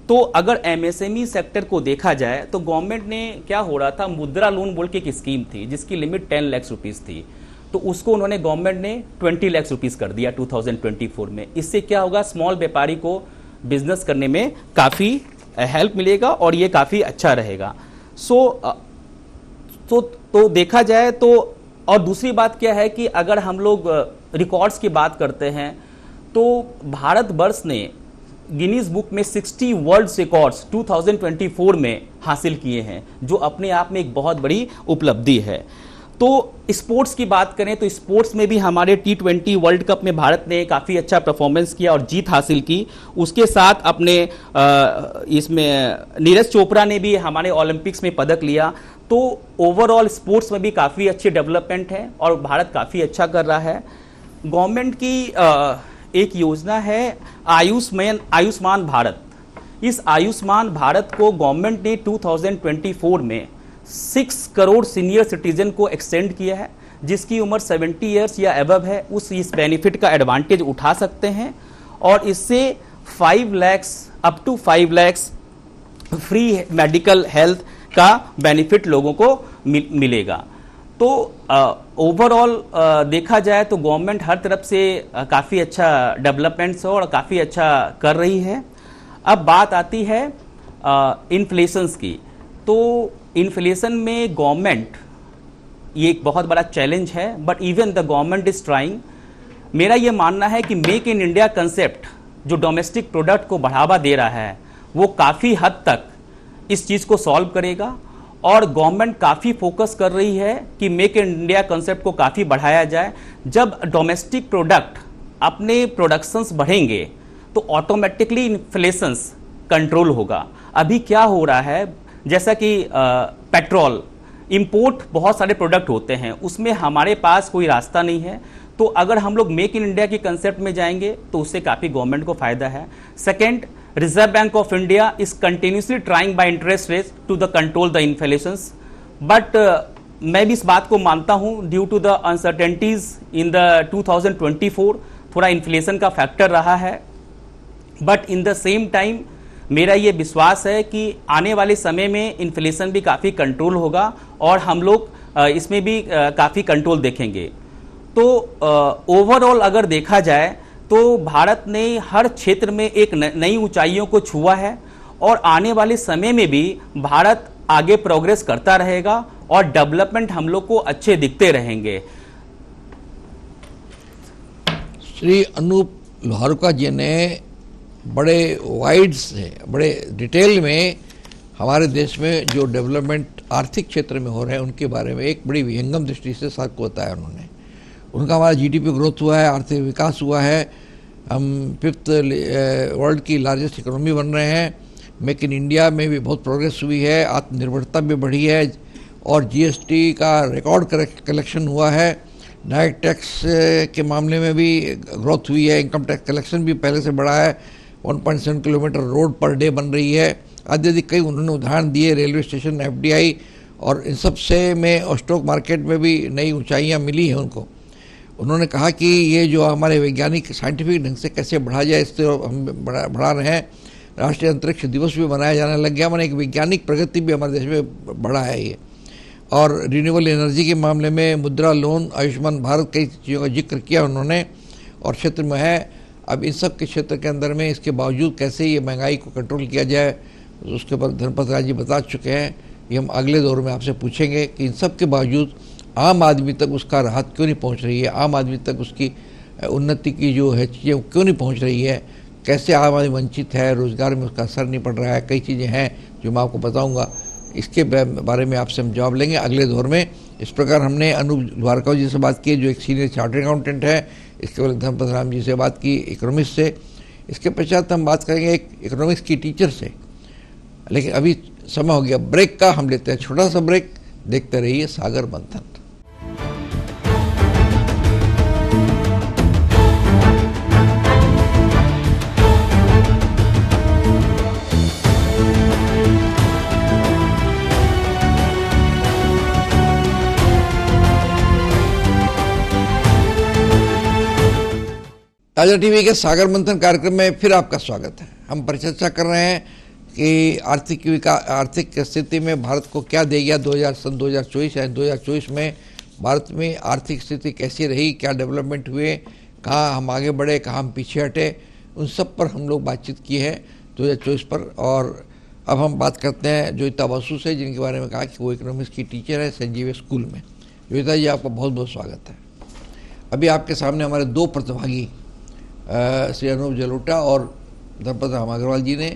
तो अगर एमएसएमई सेक्टर को देखा जाए तो गवर्नमेंट ने क्या हो रहा था, मुद्रा लोन बोल के एक स्कीम थी जिसकी लिमिट 10 लाख रुपीज़ थी, तो उसको उन्होंने गवर्नमेंट ने 20 लाख रुपीज़ कर दिया 2024 में। इससे क्या होगा, स्मॉल व्यापारी को बिजनेस करने में काफ़ी हेल्प मिलेगा, और ये काफ़ी अच्छा रहेगा। तो देखा जाए तो, और दूसरी बात क्या है कि अगर हम लोग रिकॉर्ड्स की बात करते हैं तो भारतवर्ष ने गिनीज बुक में 60 वर्ल्ड रिकॉर्ड्स 2024 में हासिल किए हैं, जो अपने आप में एक बहुत बड़ी उपलब्धि है। तो स्पोर्ट्स की बात करें तो स्पोर्ट्स में भी हमारे T20 वर्ल्ड कप में भारत ने काफ़ी अच्छा परफॉर्मेंस किया और जीत हासिल की। उसके साथ अपने इसमें नीरज चोपड़ा ने भी हमारे ओलंपिक्स में पदक लिया। तो ओवरऑल स्पोर्ट्स में भी काफ़ी अच्छी डेवलपमेंट है और भारत काफ़ी अच्छा कर रहा है। गवर्नमेंट की एक योजना है आयुष्मान भारत। इस आयुष्मान भारत को गवर्नमेंट ने 2024 में 6 करोड़ सीनियर सिटीजन को एक्सटेंड किया है, जिसकी उम्र 70 ईयर्स या एबव है, इस बेनिफिट का एडवांटेज उठा सकते हैं। और इससे 5 lakh up to 5 lakh free medical health का बेनिफिट लोगों को मिलेगा। तो ओवरऑल देखा जाए तो गवर्नमेंट हर तरफ से काफ़ी अच्छा डेवलपमेंट्स और काफ़ी अच्छा कर रही है। अब बात आती है इन्फ्लेशंस की। तो इन्फ्लेशन में गवर्नमेंट, ये एक बहुत बड़ा चैलेंज है, but even the government is trying. मेरा ये मानना है कि मेक इन इंडिया कंसेप्ट जो डोमेस्टिक प्रोडक्ट को बढ़ावा दे रहा है, वो काफ़ी हद तक इस चीज़ को सॉल्व करेगा। और गवर्नमेंट काफ़ी फोकस कर रही है कि मेक इन इंडिया कंसेप्ट को काफ़ी बढ़ाया जाए। जब डोमेस्टिक प्रोडक्ट अपने प्रोडक्शंस बढ़ेंगे तो ऑटोमेटिकली इन्फ्लेशंस कंट्रोल होगा। अभी क्या हो रहा है, जैसा कि पेट्रोल इंपोर्ट बहुत सारे प्रोडक्ट होते हैं, उसमें हमारे पास कोई रास्ता नहीं है। तो अगर हम लोग मेक इन इंडिया के कंसेप्ट में जाएंगे तो उससे काफ़ी गवर्नमेंट को फायदा है। Second, reserve bank of India is continuously trying by interest rates to the control the inflations, but मैं भी इस बात को मानता हूं, due to the uncertainties in the 2024 थोड़ा इन्फ्लेशन का फैक्टर रहा है, but in the same time मेरा ये विश्वास है कि आने वाले समय में इन्फ्लेशन भी काफ़ी कंट्रोल होगा और हम लोग इसमें भी काफ़ी कंट्रोल देखेंगे। तो ओवरऑल अगर देखा जाए तो भारत ने हर क्षेत्र में एक नई ऊंचाइयों को छुआ है और आने वाले समय में भी भारत आगे प्रोग्रेस करता रहेगा और डेवलपमेंट हम लोग को अच्छे दिखते रहेंगे। श्री अनूप लोहारुका जी ने बड़े वाइड से बड़े डिटेल में हमारे देश में जो डेवलपमेंट आर्थिक क्षेत्र में हो रहे हैं उनके बारे में एक बड़ी विहंगम दृष्टि से सबको बताया उन्होंने। उनका हमारा जीडीपी ग्रोथ हुआ है, आर्थिक विकास हुआ है, हम 5th वर्ल्ड की लार्जेस्ट इकोनॉमी बन रहे हैं, मेक इन इंडिया में भी बहुत प्रोग्रेस हुई है, आत्मनिर्भरता भी बढ़ी है और जीएसटी का रिकॉर्ड कलेक्शन हुआ है, डायरेक्ट टैक्स के मामले में भी ग्रोथ हुई है, इनकम टैक्स कलेक्शन भी पहले से बढ़ा है, 1.7 किलोमीटर रोड पर डे बन रही है, आदि कई उन्होंने उदाहरण दिए, रेलवे स्टेशन, एफडीआई और इन सब से में और स्टॉक मार्केट में भी नई ऊंचाइयां मिली हैं उनको। उन्होंने कहा कि ये जो हमारे वैज्ञानिक साइंटिफिक ढंग से कैसे बढ़ा जाए, इससे हम बढ़ा रहे हैं। राष्ट्रीय अंतरिक्ष दिवस भी मनाया जाने लग गया, मैंने एक वैज्ञानिक प्रगति भी हमारे देश में बढ़ा है ये। और रिन्यूएबल एनर्जी के मामले में मुद्रा लोन, आयुष्मान भारत, कई चीज़ों का जिक्र किया उन्होंने और क्षेत्र में है। अब इन सब के क्षेत्र के अंदर में इसके बावजूद कैसे ये महंगाई को कंट्रोल किया जाए उसके ऊपर धर्मपत राय जी बता चुके हैं। ये हम अगले दौर में आपसे पूछेंगे कि इन सब के बावजूद आम आदमी तक उसका राहत क्यों नहीं पहुंच रही है, आम आदमी तक उसकी उन्नति की जो है चीज़ें क्यों नहीं पहुंच रही है, कैसे आम आदमी वंचित है, रोज़गार में उसका असर नहीं पड़ रहा है, कई चीज़ें हैं जो मैं आपको बताऊंगा। इसके बारे में आपसे हम जवाब लेंगे अगले दौर में। इस प्रकार हमने अनूप लोहारुका जी से बात की जो एक सीनियर चार्टर्ड अकाउंटेंट है, इसके बाद धर्मपत राम जी से बात की इकोनॉमिक्स से, इसके पश्चात हम बात करेंगे एक इकोनॉमिक्स की टीचर से। लेकिन अभी समय हो गया ब्रेक का, हम लेते हैं छोटा सा ब्रेक, देखते रहिए सागर मंथन। ताजा टीवी के सागर मंथन कार्यक्रम में फिर आपका स्वागत है। हम परिचर्चा कर रहे हैं कि आर्थिक स्थिति में भारत को क्या दे गया 2024 या 2024 में भारत में आर्थिक स्थिति कैसी रही, क्या डेवलपमेंट हुए, कहाँ हम आगे बढ़े, कहाँ हम पीछे हटे, उन सब पर हम लोग बातचीत की है 2024 पर। और अब हम बात करते हैं जोईता बसु से, जिनके बारे में कहा कि वो इकोनॉमिक्स की टीचर है संजीव स्कूल में। जोईता जी, आपका बहुत बहुत स्वागत है। अभी आपके सामने हमारे दो प्रतिभागी श्री अनूप जलोटा और धर्मपत राम अग्रवाल जी ने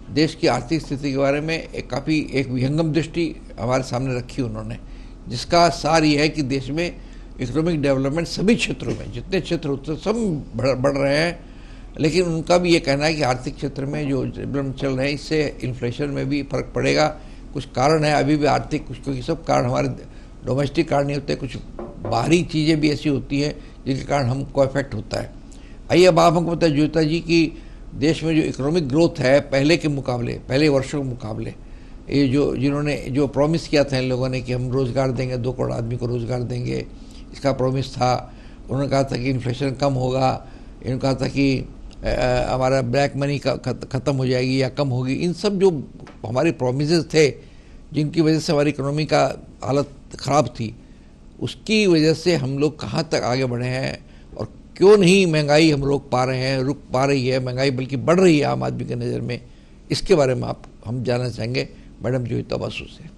देश की आर्थिक स्थिति के बारे में एक विहंगम दृष्टि हमारे सामने रखी उन्होंने, जिसका सार ये है कि देश में इकोनॉमिक डेवलपमेंट सभी क्षेत्रों में, जितने क्षेत्र होते सब बढ़ रहे हैं। लेकिन उनका भी ये कहना है कि आर्थिक क्षेत्र में जो डेवलपमेंट चल रहे हैं इससे इन्फ्लेशन में भी फर्क पड़ेगा। कुछ कारण है अभी भी आर्थिक, कुछ क्योंकि सब कारण हमारे डोमेस्टिक कारण नहीं होते, कुछ बाहरी चीज़ें भी ऐसी होती है जिनके कारण हमको इफेक्ट होता है। आइए अब आप हमको बताइए जोईता जी कि देश में जो इकोनॉमिक ग्रोथ है पहले के मुकाबले, पहले वर्षों के मुकाबले, ये जिन्होंने जो प्रॉमिस किया था इन लोगों ने कि हम रोज़गार देंगे, 2 करोड़ आदमी को रोज़गार देंगे, इसका प्रॉमिस था। उन्होंने कहा था कि इन्फ्लेशन कम होगा, इन्होंने कहा था कि हमारा ब्लैक मनी का ख़त्म हो जाएगी या कम होगी। इन सब जो हमारे प्रॉमिसेस थे जिनकी वजह से हमारी इकोनॉमी का हालत ख़राब थी, उसकी वजह से हम लोग कहाँ तक आगे बढ़े हैं और क्यों नहीं महंगाई हम रोक पा रहे हैं, रुक पा रही है महंगाई, बल्कि बढ़ रही है आम आदमी की नज़र में, इसके बारे में हम जानना चाहेंगे मैडम जोईता बसु से।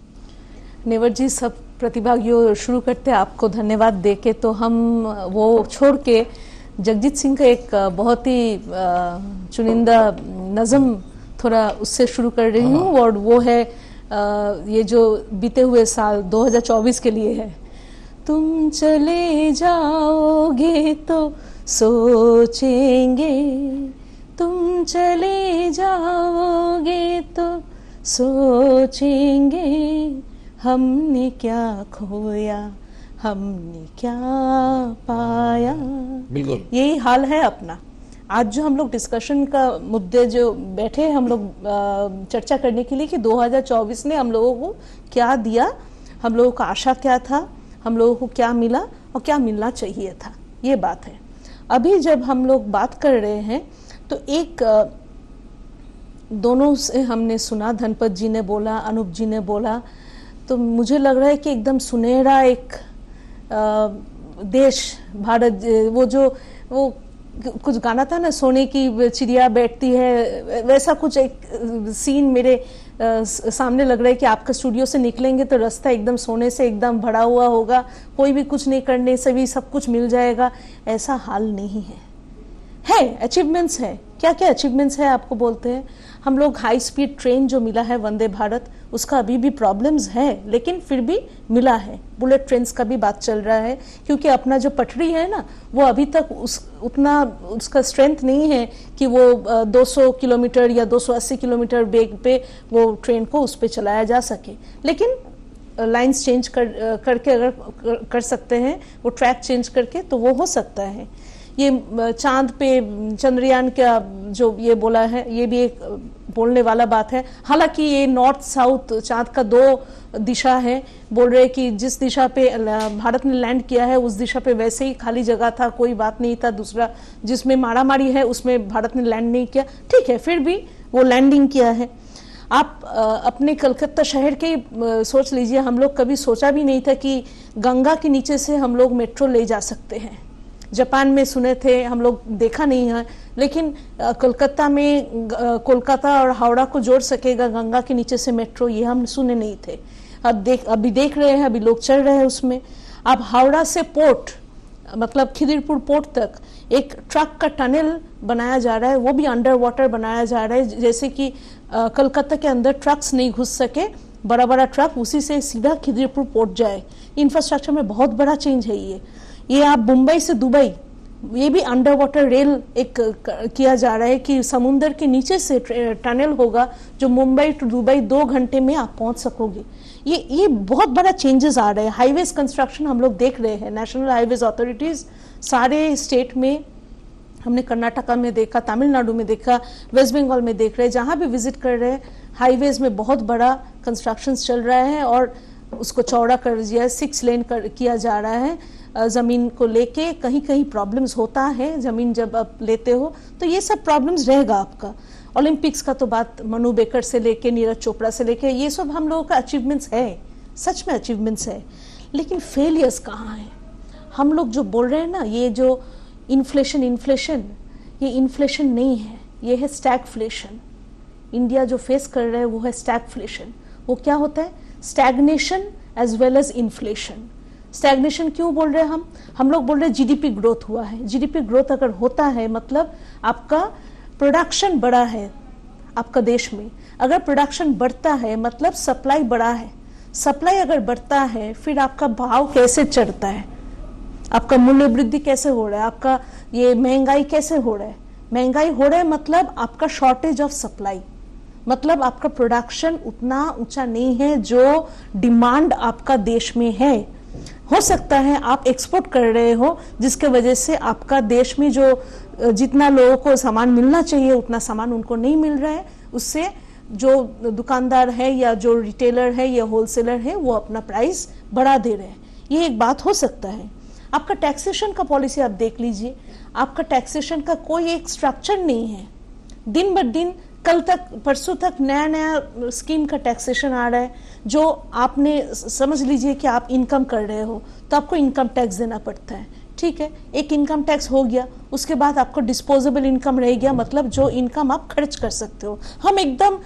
नेवर जी, सब प्रतिभागियों शुरू करते हैं आपको धन्यवाद देके। तो हम वो छोड़ के जगजीत सिंह का एक बहुत ही चुनिंदा नज़म थोड़ा उससे शुरू कर रही हूँ और वो है ये जो बीते हुए साल 2024 के लिए है। तुम चले जाओगे तो सोचेंगे, तुम चले जाओगे तो सोचेंगे, हमने क्या खोया हमने क्या पाया। बिल्कुल यही हाल है अपना। आज जो हम लोग डिस्कशन का मुद्दे जो बैठे हम लोग चर्चा करने के लिए कि 2024 ने हम लोगों को क्या दिया, हम लोगों का आशा क्या था, हम लोगों को क्या मिला और क्या मिलना चाहिए था, ये बात है। अभी जब हम लोग बात कर रहे हैं तो एक दोनों से हमने सुना, धनपत जी ने बोला, अनूप जी ने बोला, तो मुझे लग रहा है कि एकदम सुनहरा एक देश भारत, वो कुछ गाना था ना, सोने की चिड़िया बैठती है, वैसा कुछ एक सीन मेरे सामने लग रहा है कि आपका स्टूडियो से निकलेंगे तो रास्ता एकदम सोने से एकदम भरा हुआ होगा, कोई भी कुछ नहीं करने से भी सब कुछ मिल जाएगा, ऐसा हाल नहीं है। अचीवमेंट्स है, क्या क्या अचीवमेंट्स है आपको बोलते हैं। हम लोग हाई स्पीड ट्रेन जो मिला है वंदे भारत, उसका अभी भी प्रॉब्लम्स है, लेकिन फिर भी मिला है। बुलेट ट्रेन्स का भी बात चल रहा है, क्योंकि अपना जो पटरी है ना, वो अभी तक उतना उसका स्ट्रेंथ नहीं है कि वो 200 किलोमीटर या 280 किलोमीटर वेग पे वो ट्रेन को उस पर चलाया जा सके। लेकिन लाइंस चेंज करके अगर कर सकते हैं, वो ट्रैक चेंज करके, तो वो हो सकता है। ये चांद पे चंद्रयान का जो ये बोला है, ये भी एक बोलने वाला बात है। हालांकि ये नॉर्थ साउथ चांद का 2 दिशा है, बोल रहे कि जिस दिशा पे भारत ने लैंड किया है उस दिशा पे वैसे ही खाली जगह था, कोई बात नहीं था। दूसरा जिसमें मारामारी है उसमें भारत ने लैंड नहीं किया, ठीक है, फिर भी वो लैंडिंग किया है। आप अपने कलकत्ता शहर के सोच लीजिए, हम लोग कभी सोचा भी नहीं था कि गंगा के नीचे से हम लोग मेट्रो ले जा सकते हैं। जापान में सुने थे, हम लोग देखा नहीं है, लेकिन कोलकाता में कोलकाता और हावड़ा को जोड़ सकेगा गंगा के नीचे से मेट्रो, ये हम सुने नहीं थे। अभी देख रहे हैं, अभी लोग चल रहे हैं उसमें। अब हावड़ा से पोर्ट, मतलब खिदिरपुर पोर्ट तक एक ट्रक का टनल बनाया जा रहा है, वो भी अंडर वाटर बनाया जा रहा है, जैसे कि कोलकाता के अंदर ट्रक्स नहीं घुस सके, बड़ा बड़ा ट्रक उसी से सीधा खिदिरपुर पोर्ट जाए। इंफ्रास्ट्रक्चर में बहुत बड़ा चेंज है ये आप मुंबई से दुबई, ये भी अंडर वाटर रेल एक किया जा रहा है कि समुंदर के नीचे से टनल होगा जो मुंबई टू दुबई 2 घंटे में आप पहुंच सकोगे। ये बहुत बड़ा चेंजेस आ रहे हैं। हाईवेज कंस्ट्रक्शन हम लोग देख रहे हैं, नेशनल हाईवेज अथॉरिटीज सारे स्टेट में, हमने कर्नाटका में देखा, तमिलनाडु में देखा, वेस्ट बंगाल में देख रहे हैं, जहां भी विजिट कर रहे हैं हाईवेज में बहुत बड़ा कंस्ट्रक्शन चल रहा है और उसको चौड़ा कर दिया, 6 लेन किया जा रहा है। जमीन को लेके कहीं कहीं प्रॉब्लम्स होता है, जमीन जब आप लेते हो तो ये सब प्रॉब्लम्स रहेगा आपका। ओलंपिक्स का तो बात मनु बेकर से लेके नीरज चोपड़ा से लेके, ये सब हम लोगों का अचीवमेंट्स है, सच में अचीवमेंट्स है। लेकिन फेलियर्स कहाँ हैं? हम लोग जो बोल रहे हैं ना, ये जो इन्फ्लेशन, ये इन्फ्लेशन नहीं है, ये है स्टैगफ्लेशन। इंडिया जो फेस कर रहा है वो है स्टैगफ्लेशन। वो क्या होता है? Stagnation as well as inflation. Stagnation क्यों बोल रहे हैं हम लोग बोल रहे हैं जीडीपी ग्रोथ हुआ है। जीडीपी ग्रोथ अगर होता है मतलब आपका प्रोडक्शन बढ़ा है आपका देश में। अगर प्रोडक्शन बढ़ता है मतलब सप्लाई बढ़ा है। सप्लाई अगर बढ़ता है फिर आपका भाव कैसे चढ़ता है, आपका मूल्य वृद्धि कैसे हो रहा है, आपका ये महंगाई कैसे हो रहा है। महंगाई हो रहा है मतलब आपका शॉर्टेज ऑफ सप्लाई, मतलब आपका प्रोडक्शन उतना ऊंचा नहीं है जो डिमांड आपका देश में है। हो सकता है आप एक्सपोर्ट कर रहे हो जिसके वजह से आपका देश में जो जितना लोगों को सामान मिलना चाहिए उतना सामान उनको नहीं मिल रहा है, उससे जो दुकानदार है या जो रिटेलर है या होलसेलर है वो अपना प्राइस बढ़ा दे रहे हैं। ये एक बात हो सकता है। आपका टैक्सेशन का पॉलिसी आप देख लीजिए, आपका टैक्सेशन का कोई एक स्ट्रक्चर नहीं है। दिन ब दिन, कल तक परसों तक नया नया स्कीम का टैक्सेशन आ रहा है। जो आपने समझ लीजिए कि आप इनकम कर रहे हो तो आपको इनकम टैक्स देना पड़ता है, ठीक है। एक इनकम टैक्स हो गया, उसके बाद आपको डिस्पोजेबल इनकम रह गया, मतलब जो इनकम आप खर्च कर सकते हो। हम एकदम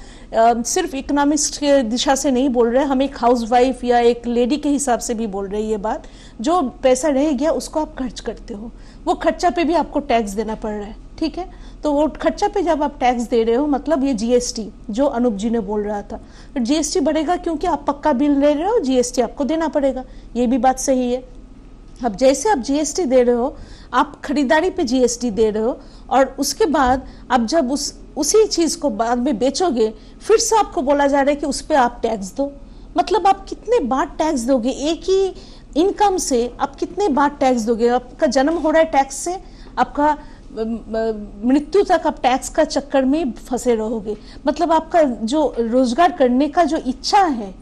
सिर्फ इकोनॉमिक्स के दिशा से नहीं बोल रहे, हम एक हाउसवाइफ या एक लेडी के हिसाब से भी बोल रहे हैं ये बात। जो पैसा रह गया उसको आप खर्च करते हो, वो खर्चा पे भी आपको टैक्स देना पड़ रहा है, ठीक है। तो वो खर्चा पे जब आप टैक्स दे रहे हो मतलब ये जीएसटी जो अनूप जी ने बोल रहा था, जीएसटी बढ़ेगा क्योंकि आप पक्का बिल ले रहे हो, जीएसटी आपको देना पड़ेगा, ये भी बात सही है। अब जैसे आप जीएसटी दे रहे हो, आप खरीदारी पे जीएसटी दे रहे हो और उसके बाद आप जब उसी चीज को बाद में बेचोगे फिर से आपको बोला जा रहा है कि उस पर आप टैक्स दो। मतलब आप कितने बार टैक्स दोगे? एक ही इनकम से आप कितने बार टैक्स दोगे? आपका जन्म हो रहा है टैक्स से, आपका मृत्यु तक आप टैक्स का चक्कर में फंसे रहोगे। मतलब आपका जो रोजगार करने का जो इच्छा है,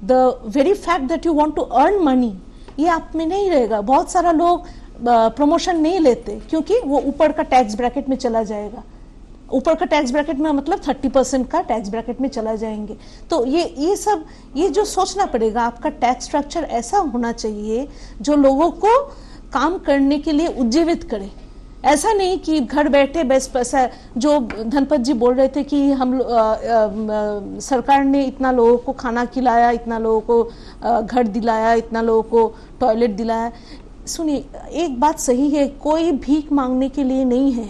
the very fact that you want to earn money, ये आप में नहीं रहेगा। बहुत सारा लोग प्रमोशन नहीं लेते क्योंकि वो ऊपर का टैक्स ब्रैकेट में चला जाएगा। ऊपर का टैक्स ब्रैकेट में मतलब 30% का टैक्स ब्रैकेट में चला जाएंगे। तो ये सब ये जो सोचना पड़ेगा, आपका टैक्स स्ट्रक्चर ऐसा होना चाहिए जो लोगों को काम करने के लिए उज्जीवित करे। ऐसा नहीं कि घर बैठे बस पैसा, जो धनपत जी बोल रहे थे कि हम सरकार ने इतना लोगों को खाना खिलाया, इतना लोगों को घर दिलाया, इतना लोगों को टॉयलेट दिलाया। सुनिए, एक बात सही है, कोई भीख मांगने के लिए नहीं है,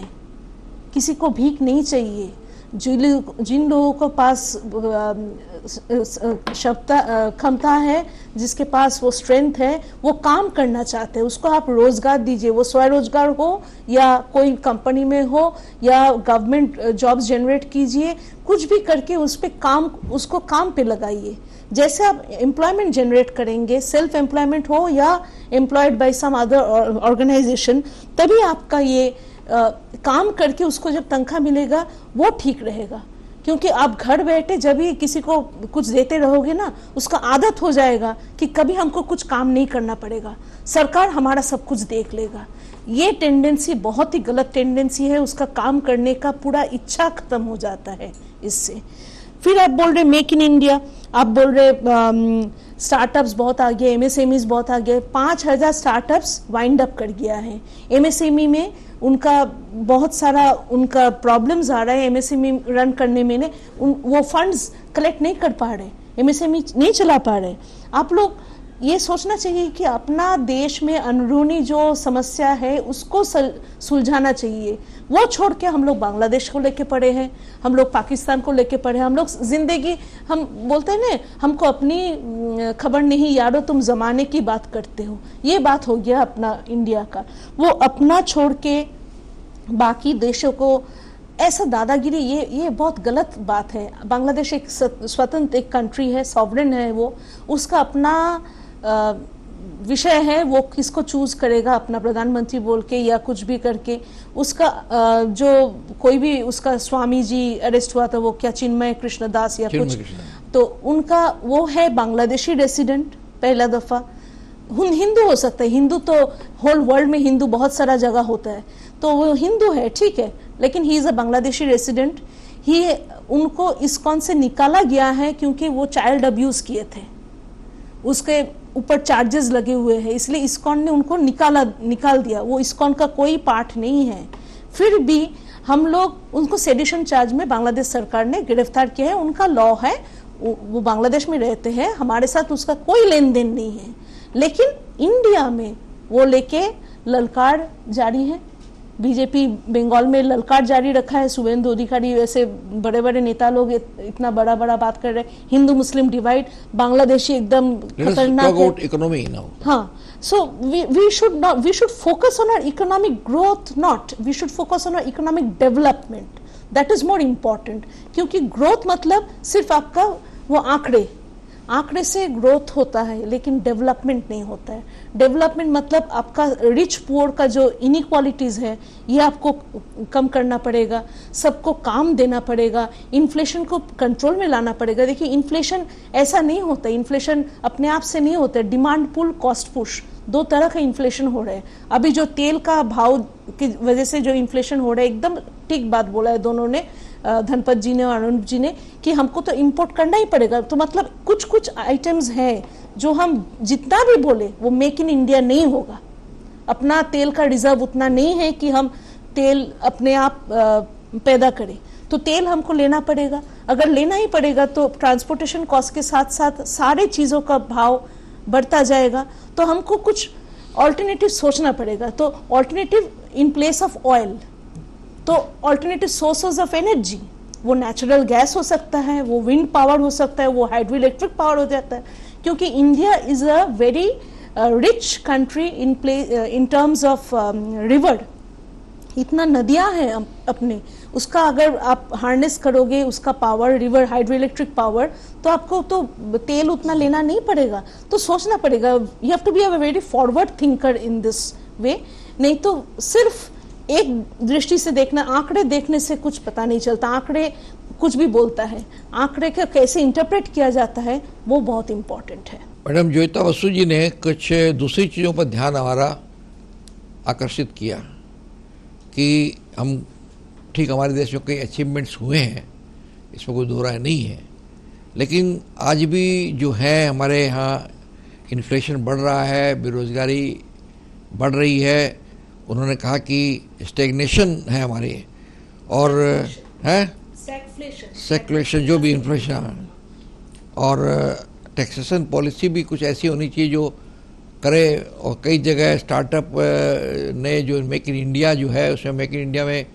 किसी को भीख नहीं चाहिए। जिन लोगों के पास क्षमता है, जिसके पास वो स्ट्रेंथ है, वो काम करना चाहते हैं, उसको आप रोजगार दीजिए। वो स्वरोजगार हो या कोई कंपनी में हो या गवर्नमेंट जॉब्स जनरेट कीजिए, कुछ भी करके उस पे काम, उसको काम पे लगाइए। जैसे आप एम्प्लॉयमेंट जनरेट करेंगे, सेल्फ एम्प्लॉयमेंट हो या employed by some other organisation, तभी आपका ये काम करके उसको जब तनख्वाह मिलेगा वो ठीक रहेगा। क्योंकि आप घर बैठे जब भी किसी को कुछ देते रहोगे ना, उसका आदत हो जाएगा कि कभी हमको कुछ काम नहीं करना पड़ेगा, सरकार हमारा सब कुछ देख लेगा। ये टेंडेंसी बहुत ही गलत टेंडेंसी है, उसका काम करने का पूरा इच्छा खत्म हो जाता है इससे। फिर आप बोल रहे मेक इन इंडिया, आप बोल रहे स्टार्टअप्स बहुत आ गए, एमएसएमईज बहुत आ गए। 5000 स्टार्टअप्स वाइंड अप कर गया है। एमएसएमई में उनका बहुत सारा उनका प्रॉब्लम्स आ रहा है, एमएसएमई रन करने में वो फंड्स कलेक्ट नहीं कर पा रहे, एमएसएमई नहीं चला पा रहे। आप लोग ये सोचना चाहिए कि अपना देश में अंदरूनी जो समस्या है उसको सुलझाना चाहिए। वो छोड़ के हम लोग बांग्लादेश को लेके पड़े हैं, हम लोग पाकिस्तान को लेके पड़े हैं, हम लोग जिंदगी, हम बोलते हैं ना, हमको अपनी खबर नहीं यारो तुम जमाने की बात करते हो। ये बात हो गया अपना इंडिया का। वो अपना छोड़ के बाकी देशों को ऐसा दादागिरी, ये बहुत गलत बात है। बांग्लादेश एक स्वतंत्र एक कंट्री है, सॉवरेन है, वो उसका अपना विषय है, वो किसको चूज करेगा अपना प्रधानमंत्री बोल के या कुछ भी करके। उसका जो कोई भी उसका स्वामी जी अरेस्ट हुआ था, वो क्या चिन्मय कृष्णदास या कुछ, तो उनका वो है बांग्लादेशी रेसिडेंट पहला दफा। हिंदू हो सकता है, हिंदू तो होल वर्ल्ड में हिंदू बहुत सारा जगह होता है, तो वो हिंदू है ठीक है, लेकिन he is a Bangladeshi resident. ही उनको इस्कॉन से निकाला गया है क्योंकि वो चाइल्ड अब्यूज किए थे, उसके ऊपर चार्जेस लगे हुए हैं, इसलिए इस्कॉन ने उनको निकाल दिया। वो इस्कॉन का कोई पार्ट नहीं है। फिर भी हम लोग उनको सेडिशन चार्ज में बांग्लादेश सरकार ने गिरफ्तार किया है। उनका लॉ है, वो बांग्लादेश में रहते हैं, हमारे साथ उसका कोई लेन देन नहीं है। लेकिन इंडिया में वो लेके ललकार जारी है। बीजेपी बंगाल में ललकार जारी रखा है। शुभेंदु अधिकारी ऐसे बड़े बड़े नेता लोग इतना बड़ा बड़ा बात कर रहे हैं, हिंदू मुस्लिम डिवाइड, बांग्लादेशी एकदम खतरनाक है। इकोनॉमी नाउ, हाँ, so we should focus on our economic growth, not we should focus on our economic development, that is more important। क्योंकि ग्रोथ मतलब सिर्फ आपका वो आंकड़े से ग्रोथ होता है, लेकिन डेवलपमेंट नहीं होता है। डेवलपमेंट मतलब आपका रिच पुअर का जो इनइक्वालिटीज है, ये आपको कम करना पड़ेगा, सबको काम देना पड़ेगा, इन्फ्लेशन को कंट्रोल में लाना पड़ेगा। देखिए, इन्फ्लेशन ऐसा नहीं होता, इन्फ्लेशन अपने आप से नहीं होता, डिमांड पुल कॉस्ट पुश, दो तरह का इन्फ्लेशन हो रहा है। अभी जो तेल का भाव की वजह से जो इन्फ्लेशन हो रहा है, एकदम ठीक बात बोला है दोनों ने, धनपत जी ने और अरुण जी ने, कि हमको तो इंपोर्ट करना ही पड़ेगा। तो मतलब कुछ कुछ आइटम्स हैं जो हम जितना भी बोले वो मेक इन इंडिया नहीं होगा। अपना तेल का रिजर्व उतना नहीं है कि हम तेल अपने आप पैदा करें, तो तेल हमको लेना पड़ेगा। अगर लेना ही पड़ेगा तो ट्रांसपोर्टेशन कॉस्ट के साथ साथ सारे चीज़ों का भाव बढ़ता जाएगा, तो हमको कुछ ऑल्टरनेटिव सोचना पड़ेगा। तो alternative in place of oil, तो ऑल्टरनेटिव सोर्सेज ऑफ एनर्जी, वो नेचुरल गैस हो सकता है, वो विंड पावर हो सकता है, वो हाइड्रो इलेक्ट्रिक पावर हो जाता है। क्योंकि India is a very rich country in terms of river, इतना नदियां हैं अपने, उसका अगर आप हार्नेस करोगे उसका power, river hydro electric power, तो आपको तो तेल उतना लेना नहीं पड़ेगा। तो सोचना पड़ेगा, you have to be a very forward thinker in this way. नहीं तो सिर्फ एक दृष्टि से देखना, आंकड़े देखने से कुछ पता नहीं चलता, आंकड़े कुछ भी बोलता है, आंकड़े का कैसे इंटरप्रेट किया जाता है वो बहुत इंपॉर्टेंट है। मैडम जोयिता बसु जी ने कुछ दूसरी चीज़ों पर ध्यान हमारा आकर्षित किया कि हम ठीक, हमारे देश में कई अचीवमेंट्स हुए हैं, इसमें कोई दो राय नहीं है, लेकिन आज भी जो है हमारे यहाँ इन्फ्लेशन बढ़ रहा है, बेरोज़गारी बढ़ रही है। उन्होंने कहा कि स्टेगनेशन है हमारे, और है सेक्लेशन, जो भी इन्फ्लेशन, और टैक्सेशन पॉलिसी भी कुछ ऐसी होनी चाहिए जो करे। और कई जगह स्टार्टअप ने जो मेक इन इंडिया जो है, उसमें मेक इन इंडिया में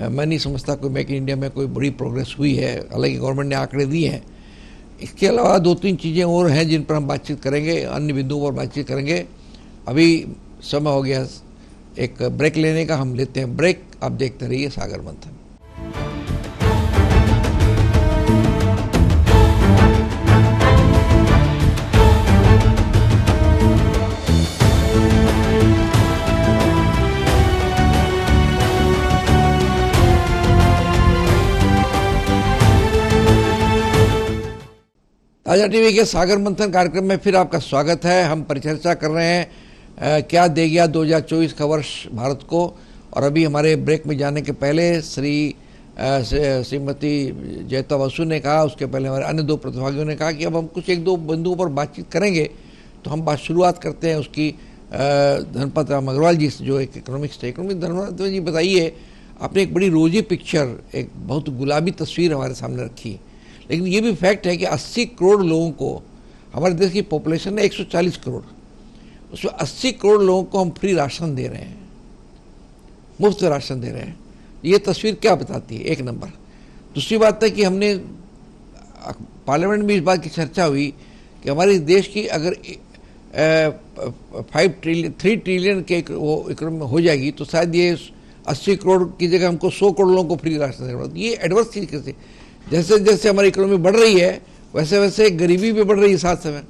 मैं नहीं समझता कोई मेक इन इंडिया में कोई बड़ी प्रोग्रेस हुई है, हालांकि गवर्नमेंट ने आंकड़े दिए हैं। इसके अलावा दो तीन चीज़ें और हैं जिन पर हम बातचीत करेंगे, अन्य बिंदुओं पर बातचीत करेंगे। अभी समय हो गया एक ब्रेक लेने का, हम लेते हैं ब्रेक। आप देखते रहिए सागर मंथन। ताजा टीवी के सागर मंथन कार्यक्रम में फिर आपका स्वागत है। हम परिचर्चा कर रहे हैं क्या दे गया 2024 का वर्ष भारत को। और अभी हमारे ब्रेक में जाने के पहले श्रीमती जोयिता बसु ने कहा, उसके पहले हमारे अन्य दो प्रतिभागियों ने कहा कि अब हम कुछ एक दो बिंदुओं पर बातचीत करेंगे। तो हम बात शुरुआत करते हैं उसकी धनपत राम अग्रवाल जी से, जो एक इकोनॉमिक्स थे। इकोनॉमिक धनपत जी, बताइए, आपने एक बड़ी रोजी पिक्चर, एक बहुत गुलाबी तस्वीर हमारे सामने रखी, लेकिन ये भी फैक्ट है कि 80 करोड़ लोगों को, हमारे देश की पॉपुलेशन है 140 करोड़, उसमें 80 करोड़ लोगों को हम फ्री राशन दे रहे हैं, मुफ्त राशन दे रहे हैं। ये तस्वीर क्या बताती है? एक नंबर। दूसरी बात है कि हमने पार्लियामेंट में इस बात की चर्चा हुई कि हमारे देश की अगर 3 ट्रिलियन के वो इकोनॉमी हो जाएगी तो शायद ये 80 करोड़ की जगह हमको 100 करोड़ लोगों को फ्री राशन देना पड़ता। ये एडवर्स चीज कैसे, जैसे जैसे हमारी इकोनॉमी बढ़ रही है वैसे वैसे गरीबी भी बढ़ रही है साथ समय।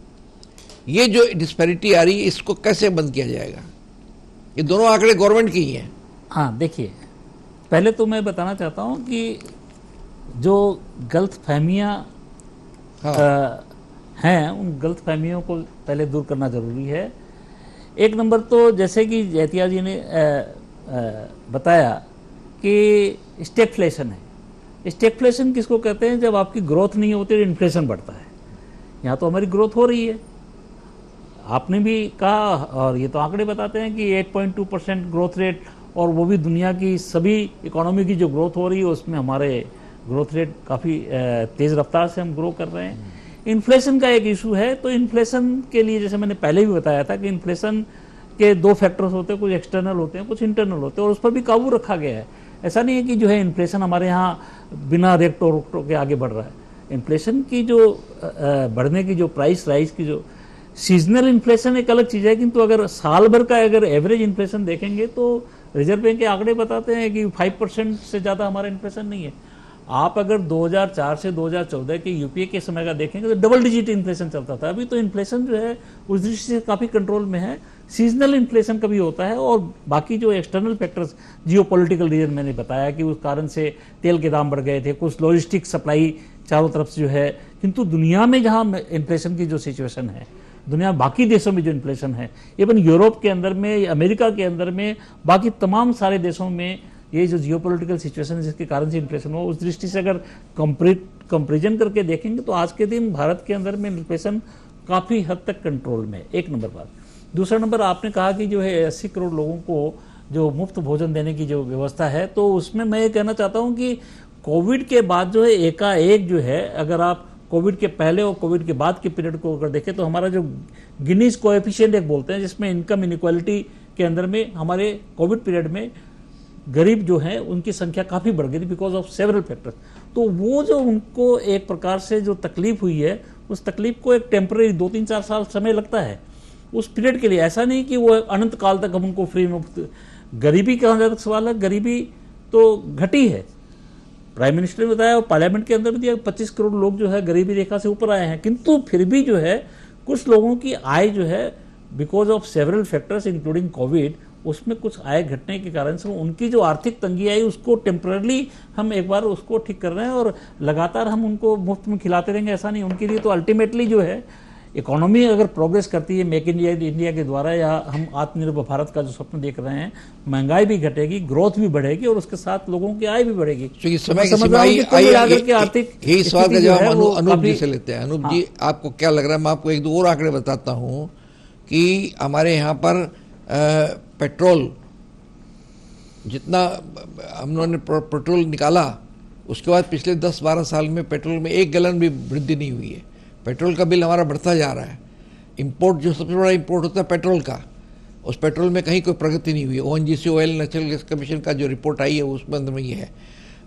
ये जो डिस्पैरिटी आ रही है, इसको कैसे बंद किया जाएगा? ये दोनों आंकड़े गवर्नमेंट के ही हैं। हाँ, देखिए, पहले तो मैं बताना चाहता हूँ कि जो गलत फहमियाँ हैं, उन गलत फहमियों को पहले दूर करना जरूरी है। एक नंबर तो जैसे कि जैतिया जी ने बताया कि स्टेगफ्लेशन है। स्टेगफ्लेशन किसको कहते हैं? जब आपकी ग्रोथ नहीं होती तो इन्फ्लेशन बढ़ता है। यहाँ तो हमारी ग्रोथ हो रही है, आपने भी कहा, और ये तो आंकड़े बताते हैं कि 8.2% ग्रोथ रेट, और वो भी दुनिया की सभी इकोनॉमी की जो ग्रोथ हो रही है उसमें हमारे ग्रोथ रेट काफ़ी तेज़ रफ्तार से हम ग्रो कर रहे हैं। इन्फ्लेशन का एक इशू है, तो इन्फ्लेशन के लिए जैसे मैंने पहले भी बताया था कि इन्फ्लेशन के दो फैक्टर्स होते हैं, कुछ एक्सटर्नल होते हैं, कुछ इंटरनल होते हैं, और उस पर भी काबू रखा गया है। ऐसा नहीं है कि जो है इन्फ्लेशन हमारे यहाँ बिना रेट टोक के आगे बढ़ रहा है। इन्फ्लेशन की जो बढ़ने की जो प्राइस राइज की जो सीजनल इन्फ्लेशन एक अलग चीज़ है, किंतु अगर साल भर का अगर एवरेज इन्फ्लेशन देखेंगे तो रिजर्व बैंक के आंकड़े बताते हैं कि 5% से ज़्यादा हमारा इन्फ्लेशन नहीं है। आप अगर 2004 से 2014 के यूपीए के समय का देखेंगे तो डबल डिजिट इन्फ्लेशन चलता था। अभी तो इन्फ्लेशन जो है उस दृष्टि से काफ़ी कंट्रोल में है। सीजनल इन्फ्लेशन कभी होता है, और बाकी जो एक्सटर्नल फैक्टर्स, जियोपॉलिटिकल रीजन मैंने बताया कि उस कारण से तेल के दाम बढ़ गए थे, कुछ लॉजिस्टिक सप्लाई चारों तरफ से जो है। किंतु दुनिया में जहाँ इन्फ्लेशन की जो सिचुएशन है, दुनिया बाकी देशों में जो इन्फ्लेशन है, इवन यूरोप के अंदर में, अमेरिका के अंदर में, बाकी तमाम सारे देशों में ये जो जियोपॉलिटिकल सिचुएशन है जिसके कारण से इन्फ्लेशन हो, उस दृष्टि से अगर कंपेरिजन करके देखेंगे तो आज के दिन भारत के अंदर में इन्फ्लेशन काफ़ी हद तक कंट्रोल में। एक नंबर बात। दूसरा नंबर, आपने कहा कि जो है 80 करोड़ लोगों को जो मुफ्त भोजन देने की जो व्यवस्था है, तो उसमें मैं ये कहना चाहता हूँ कि कोविड के बाद जो है एकाएक जो है, अगर आप कोविड के पहले और कोविड के बाद के पीरियड को अगर देखें तो हमारा जो गिनीज कोएफिशिएंट एक बोलते हैं, जिसमें इनकम इनइक्वालिटी के अंदर में हमारे कोविड पीरियड में गरीब जो हैं उनकी संख्या काफ़ी बढ़ गई बिकॉज ऑफ सेवरल फैक्टर्स। तो वो जो उनको एक प्रकार से जो तकलीफ हुई है, उस तकलीफ को एक टेम्पररी 2-3-4 साल समय लगता है उस पीरियड के लिए। ऐसा नहीं कि वो अनंत काल तक हम उनको फ्री मुफ्त। गरीबी का जहाँ तक सवाल है, गरीबी तो घटी है। प्राइम मिनिस्टर ने बताया और पार्लियामेंट के अंदर भी दिया, 25 करोड़ लोग जो है गरीबी रेखा से ऊपर आए हैं। किंतु फिर भी जो है कुछ लोगों की आय जो है because of several factors including Covid, उसमें कुछ आय घटने के कारण से उनकी जो आर्थिक तंगी आई उसको टेम्पररी हम एक बार उसको ठीक कर रहे हैं, और लगातार हम उनको मुफ्त में खिलाते रहेंगे ऐसा नहीं। उनके लिए तो अल्टीमेटली जो है इकोनॉमी अगर प्रोग्रेस करती है मेक इन इंडिया के द्वारा, या हम आत्मनिर्भर भारत का जो स्वप्न देख रहे हैं, महंगाई भी घटेगी, ग्रोथ भी बढ़ेगी और उसके साथ लोगों की आय भी बढ़ेगी। तो ये समय आर्थिक यही सवाल का जवाब अनूप जी से लेते हैं। अनूप जी, आपको क्या लग रहा है? मैं आपको एक दो और आंकड़े बताता हूं कि हमारे यहाँ पर पेट्रोल जितना हम लोगों ने पेट्रोल निकाला, उसके बाद पिछले 10-12 साल में पेट्रोल में 1 गैलन भी वृद्धि नहीं हुई है। पेट्रोल का बिल हमारा बढ़ता जा रहा है। इंपोर्ट, जो सबसे बड़ा इंपोर्ट होता है पेट्रोल का, उस पेट्रोल में कहीं कोई प्रगति नहीं हुई है। ONGC oil natural gas commission का जो रिपोर्ट आई है उसमें अंदर में ये है।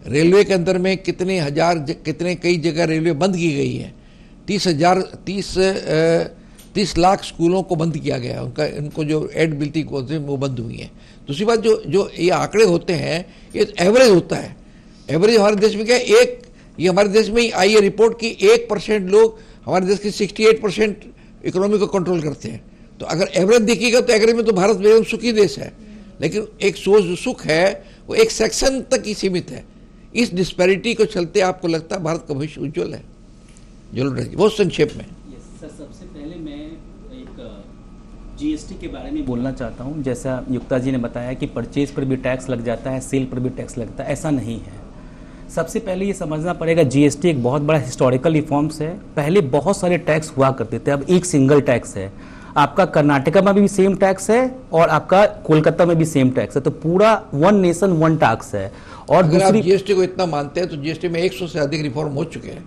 रेलवे के अंदर में कितने कई जगह रेलवे बंद की गई है। 30 लाख स्कूलों को बंद किया गया, उनको जो एड मिलती वो बंद हुई है। दूसरी बात, जो ये आंकड़े होते हैं ये एवरेज होता है। एवरेज हमारे देश में क्या है, ये हमारे देश में ही आई है रिपोर्ट की 1% लोग हमारे देश के 68% इकोनॉमी को कंट्रोल करते हैं। तो अगर एवरेज देखिएगा तो एवरेज में तो भारत एकदम सुखी देश है, लेकिन एक जो सुख है वो एक सेक्शन तक ही सीमित है। इस डिस्पैरिटी को चलते आपको लगता है भारत का भविष्य उज्ज्वल है? बहुत संक्षेप में। सर, सबसे पहले मैं एक GST के बारे में बोलना चाहता हूँ। जैसा युक्ता जी ने बताया कि परचेज पर भी टैक्स लग जाता है, सेल पर भी टैक्स लगता है, ऐसा नहीं है। सबसे पहले ये समझना पड़ेगा GST एक बहुत बड़ा हिस्टोरिकल रिफॉर्म्स है। पहले बहुत सारे टैक्स हुआ करते थे, अब एक सिंगल टैक्स है। आपका कर्नाटका में भी सेम टैक्स है और आपका कोलकाता में भी सेम टैक्स है, तो पूरा वन नेशन वन टैक्स है। और अगर आप GST को इतना मानते हैं तो GST में 100 से अधिक रिफॉर्म हो चुके हैं।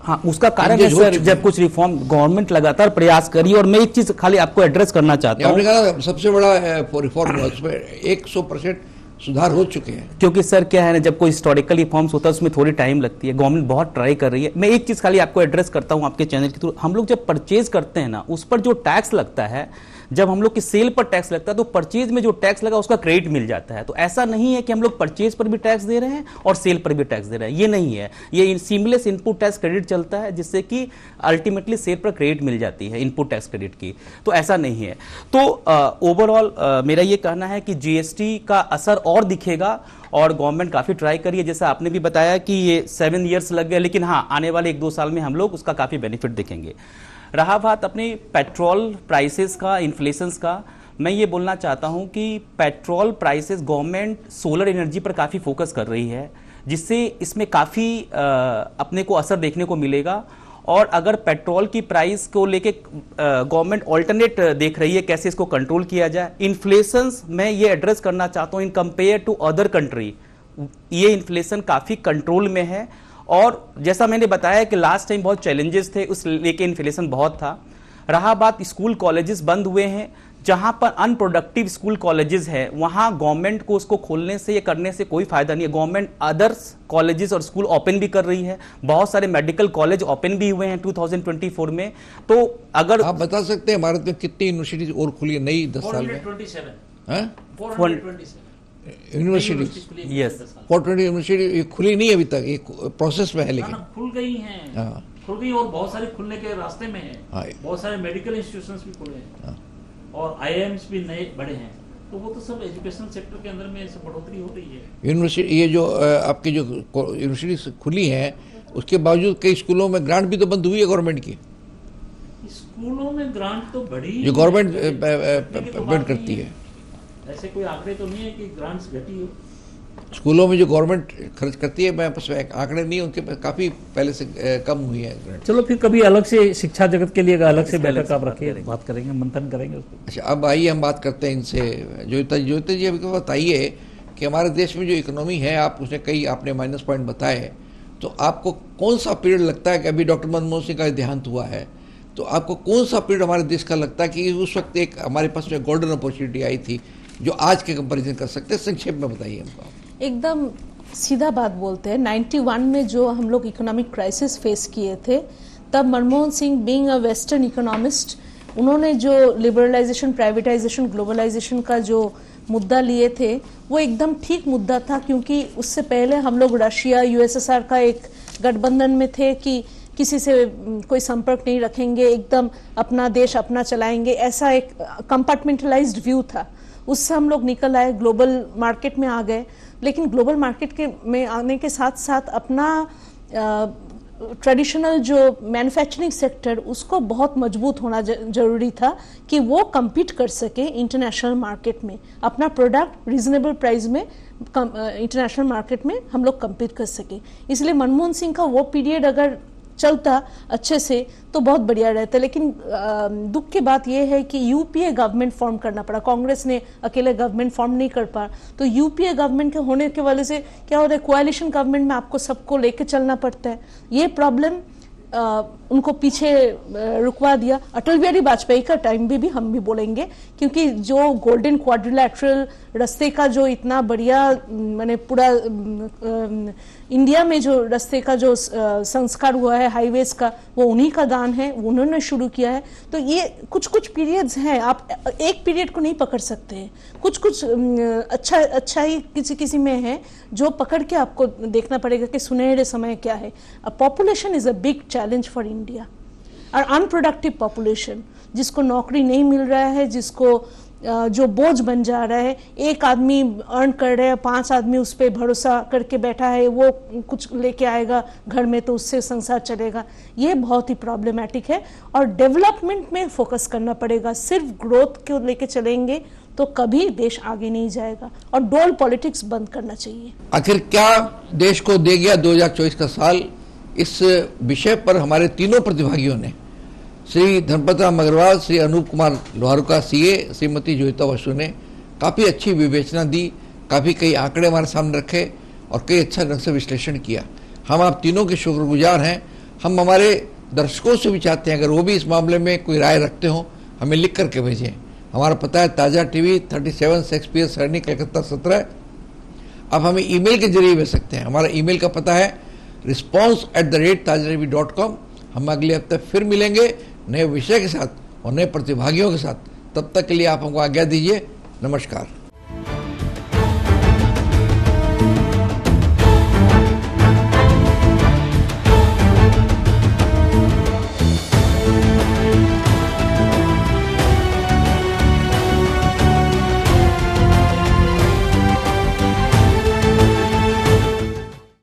हाँ, उसका कारण है सर, जब कुछ रिफॉर्म गवर्नमेंट लगातार प्रयास करी। और मैं एक चीज खाली आपको एड्रेस करना चाहता हूँ, आपने कहा सबसे बड़ा रिफॉर्म हुआ, उसमें 100% सुधार हो चुके हैं। क्योंकि सर क्या है ना, जब कोई हिस्टोरिकल रिफॉर्म्स होता है उसमें थोड़ी टाइम लगती है। गवर्नमेंट बहुत ट्राई कर रही है। मैं एक चीज खाली आपको एड्रेस करता हूं आपके चैनल के थ्रू। हम लोग जब परचेज करते हैं ना, उस पर जो टैक्स लगता है, जब हम लोग की सेल पर टैक्स लगता है तो परचेज में जो टैक्स लगा उसका क्रेडिट मिल जाता है। तो ऐसा नहीं है कि हम लोग परचेज पर भी टैक्स दे रहे हैं और सेल पर भी टैक्स दे रहे हैं, ये नहीं है। ये सीमलेस इनपुट टैक्स क्रेडिट चलता है, जिससे कि अल्टीमेटली सेल पर क्रेडिट मिल जाती है इनपुट टैक्स क्रेडिट की। तो ऐसा नहीं है। तो ओवरऑल मेरा ये कहना है कि GST का असर और दिखेगा और गवर्नमेंट काफी ट्राई करी है। जैसा आपने भी बताया कि ये 7 ईयर्स लग गए, लेकिन हाँ, आने वाले 1-2 साल में हम लोग उसका काफी बेनिफिट देखेंगे। रहा बात अपने पेट्रोल प्राइसेस का, इन्फ्लेशंस का, मैं ये बोलना चाहता हूं कि petrol prices, government solar energy पर काफ़ी फोकस कर रही है, जिससे इसमें काफ़ी अपने को असर देखने को मिलेगा। और अगर पेट्रोल की प्राइस को लेके गवर्नमेंट ऑल्टरनेट देख रही है कैसे इसको कंट्रोल किया जाए। इन्फ्लेशंस मैं ये एड्रेस करना चाहता हूँ, in compare to other country ये इन्फ्लेशन काफ़ी कंट्रोल में है। और जैसा मैंने बताया कि लास्ट टाइम बहुत चैलेंजेस थे, उस लेके इन्फ्लेशन बहुत था। रहा बात स्कूल कॉलेजेस बंद हुए हैं, जहां पर अनप्रोडक्टिव स्कूल कॉलेजेस है वहां गवर्नमेंट को उसको खोलने से या करने से कोई फायदा नहीं है। गवर्नमेंट अदर्स कॉलेजेस और स्कूल ओपन भी कर रही है, बहुत सारे मेडिकल कॉलेज ओपन भी हुए हैं 2024 में। तो अगर आप बता सकते हैं भारत में कितनी यूनिवर्सिटीज और खुली है नई 10 साल में? 427 यूनिवर्सिटी, यस, 420 यूनिवर्सिटी खुली नहीं अभी तक, एक प्रोसेस में है, लेकिन खुल गई हैं, खुल गई और बहुत सारी खुलने के रास्ते में है। बहुत सारे मेडिकल इंस्टीट्यूशंस भी खुले हैं और IIMs भी नए बड़े हैं। तो वो तो सब एजुकेशनल सेक्टर के अंदर में सब बढ़ोतरी हो रही है। यूनिवर्सिटी, ये जो आपकी जो यूनिवर्सिटी खुली हैं, उसके बावजूद कई स्कूलों में ग्रांट भी तो बंद हुई है गवर्नमेंट की। स्कूलों में ग्रांट तो बढ़ी, जो गवर्नमेंट पेमेंट करती है। ऐसे कोई आंकड़े तो नहीं है कि ग्रांट्स घटी हो। स्कूलों में जो गवर्नमेंट खर्च करती है, मैं पास आंकड़े नहीं, उनके काफी पहले से कम हुई है। चलो फिर कभी अलग से शिक्षा जगत के लिए अलग से बैठक आप रखिए, बात करेंगे, मंथन करेंगे उसको। अच्छा, अब आइए हम बात करते हैं इनसे। ज्योति जी अभी बताइए कि हमारे देश में जो इकोनॉमी है, आप उसने कई आपने माइनस पॉइंट बताए, तो आपको कौन सा पीरियड लगता है कि अभी डॉक्टर मनमोहन सिंह का देहांत हुआ है, तो आपको कौन सा पीरियड हमारे देश का लगता है कि उस वक्त एक हमारे पास में गोल्डन अपॉर्चुनिटी आई थी जो आज के कंपैरिजन कर सकते हैं? संक्षेप में बताइए हमको। एकदम सीधा बात बोलते हैं, 91 में जो हम लोग इकोनॉमिक क्राइसिस फेस किए थे, तब Manmohan Singh being a western economist, उन्होंने जो लिबरलाइजेशन, प्राइवेटाइजेशन, ग्लोबलाइजेशन का जो मुद्दा लिए थे वो एकदम ठीक मुद्दा था, क्योंकि उससे पहले हम लोग रशिया, USSR का एक गठबंधन में थे कि किसी से कोई संपर्क नहीं रखेंगे, एकदम अपना देश अपना चलाएंगे, ऐसा एक कंपार्टमेंटलाइज्ड व्यू था। उससे हम लोग निकल आए, ग्लोबल मार्केट में आ गए। लेकिन ग्लोबल मार्केट के में आने के साथ साथ अपना ट्रेडिशनल जो मैन्युफैक्चरिंग सेक्टर उसको बहुत मजबूत होना जरूरी था कि वो compete कर सके इंटरनेशनल मार्केट में, अपना प्रोडक्ट रीजनेबल प्राइस में इंटरनेशनल मार्केट में हम लोग compete कर सके। इसलिए मनमोहन सिंह का वो पीरियड अगर चलता अच्छे से तो बहुत बढ़िया रहता। लेकिन दुख की बात यह है कि यूपीए गवर्नमेंट फॉर्म करना पड़ा, कांग्रेस ने अकेले गवर्नमेंट फॉर्म नहीं कर पा। तो यूपीए गवर्नमेंट के होने के वजह से क्या हो रहा है, कोalition गवर्नमेंट में आपको सबको लेके चलना पड़ता है। ये प्रॉब्लम उनको पीछे रुकवा दिया। अटल बिहारी वाजपेयी का टाइम भी हम भी बोलेंगे, क्योंकि जो गोल्डन क्वाड्रिलैटरल रास्ते का जो इतना बढ़िया माने पूरा इंडिया में जो रास्ते का जो संस्कार हुआ है हाईवेज का, वो उन्हीं का दान है, उन्होंने शुरू किया है। तो ये कुछ कुछ पीरियड्स हैं, आप एक पीरियड को नहीं पकड़ सकते हैं। कुछ कुछ अच्छा ही किसी में है जो पकड़ के आपको देखना पड़ेगा कि सुनहरे समय क्या है। Population is a big challenge for India, और अनप्रोडक्टिव पॉपुलेशन, जिसको नौकरी नहीं मिल रहा है, जिसको जो बोझ बन जा रहा है। एक आदमी अर्न कर रहा है, 5 आदमी उस पर भरोसा करके बैठा है, वो कुछ लेके आएगा घर में तो उससे संसार चलेगा। ये बहुत ही प्रॉब्लमैटिक है और डेवलपमेंट में फोकस करना पड़ेगा। सिर्फ ग्रोथ को लेके चलेंगे तो कभी देश आगे नहीं जाएगा, और डोल पॉलिटिक्स बंद करना चाहिए। आखिर क्या देश को दे गया 2024 का साल, इस विषय पर हमारे तीनों प्रतिभागियों ने, श्री धर्मपत राम अग्रवाल, श्री अनूप कुमार लोहारुका सीए, श्रीमती जोयिता बसु ने काफ़ी अच्छी विवेचना दी, काफ़ी कई आंकड़े हमारे सामने रखे और कई अच्छा ढंग से विश्लेषण किया। हम आप तीनों के शुक्रगुजार हैं। हम हमारे दर्शकों से भी चाहते हैं अगर वो भी इस मामले में कोई राय रखते हो हमें लिख करके भेजें। हमारा पता है ताज़ा टीवी 37 शेक्सपियर सरनी, कलकत्ता 17। आप हमें ईमेल के जरिए भेज सकते हैं। हमारा ईमेल का पता है response@tazatv.com। हम अगले हफ्ते फिर मिलेंगे नए विषय के साथ और नए प्रतिभागियों के साथ। तब तक के लिए आप हमको आज्ञा दीजिए। नमस्कार।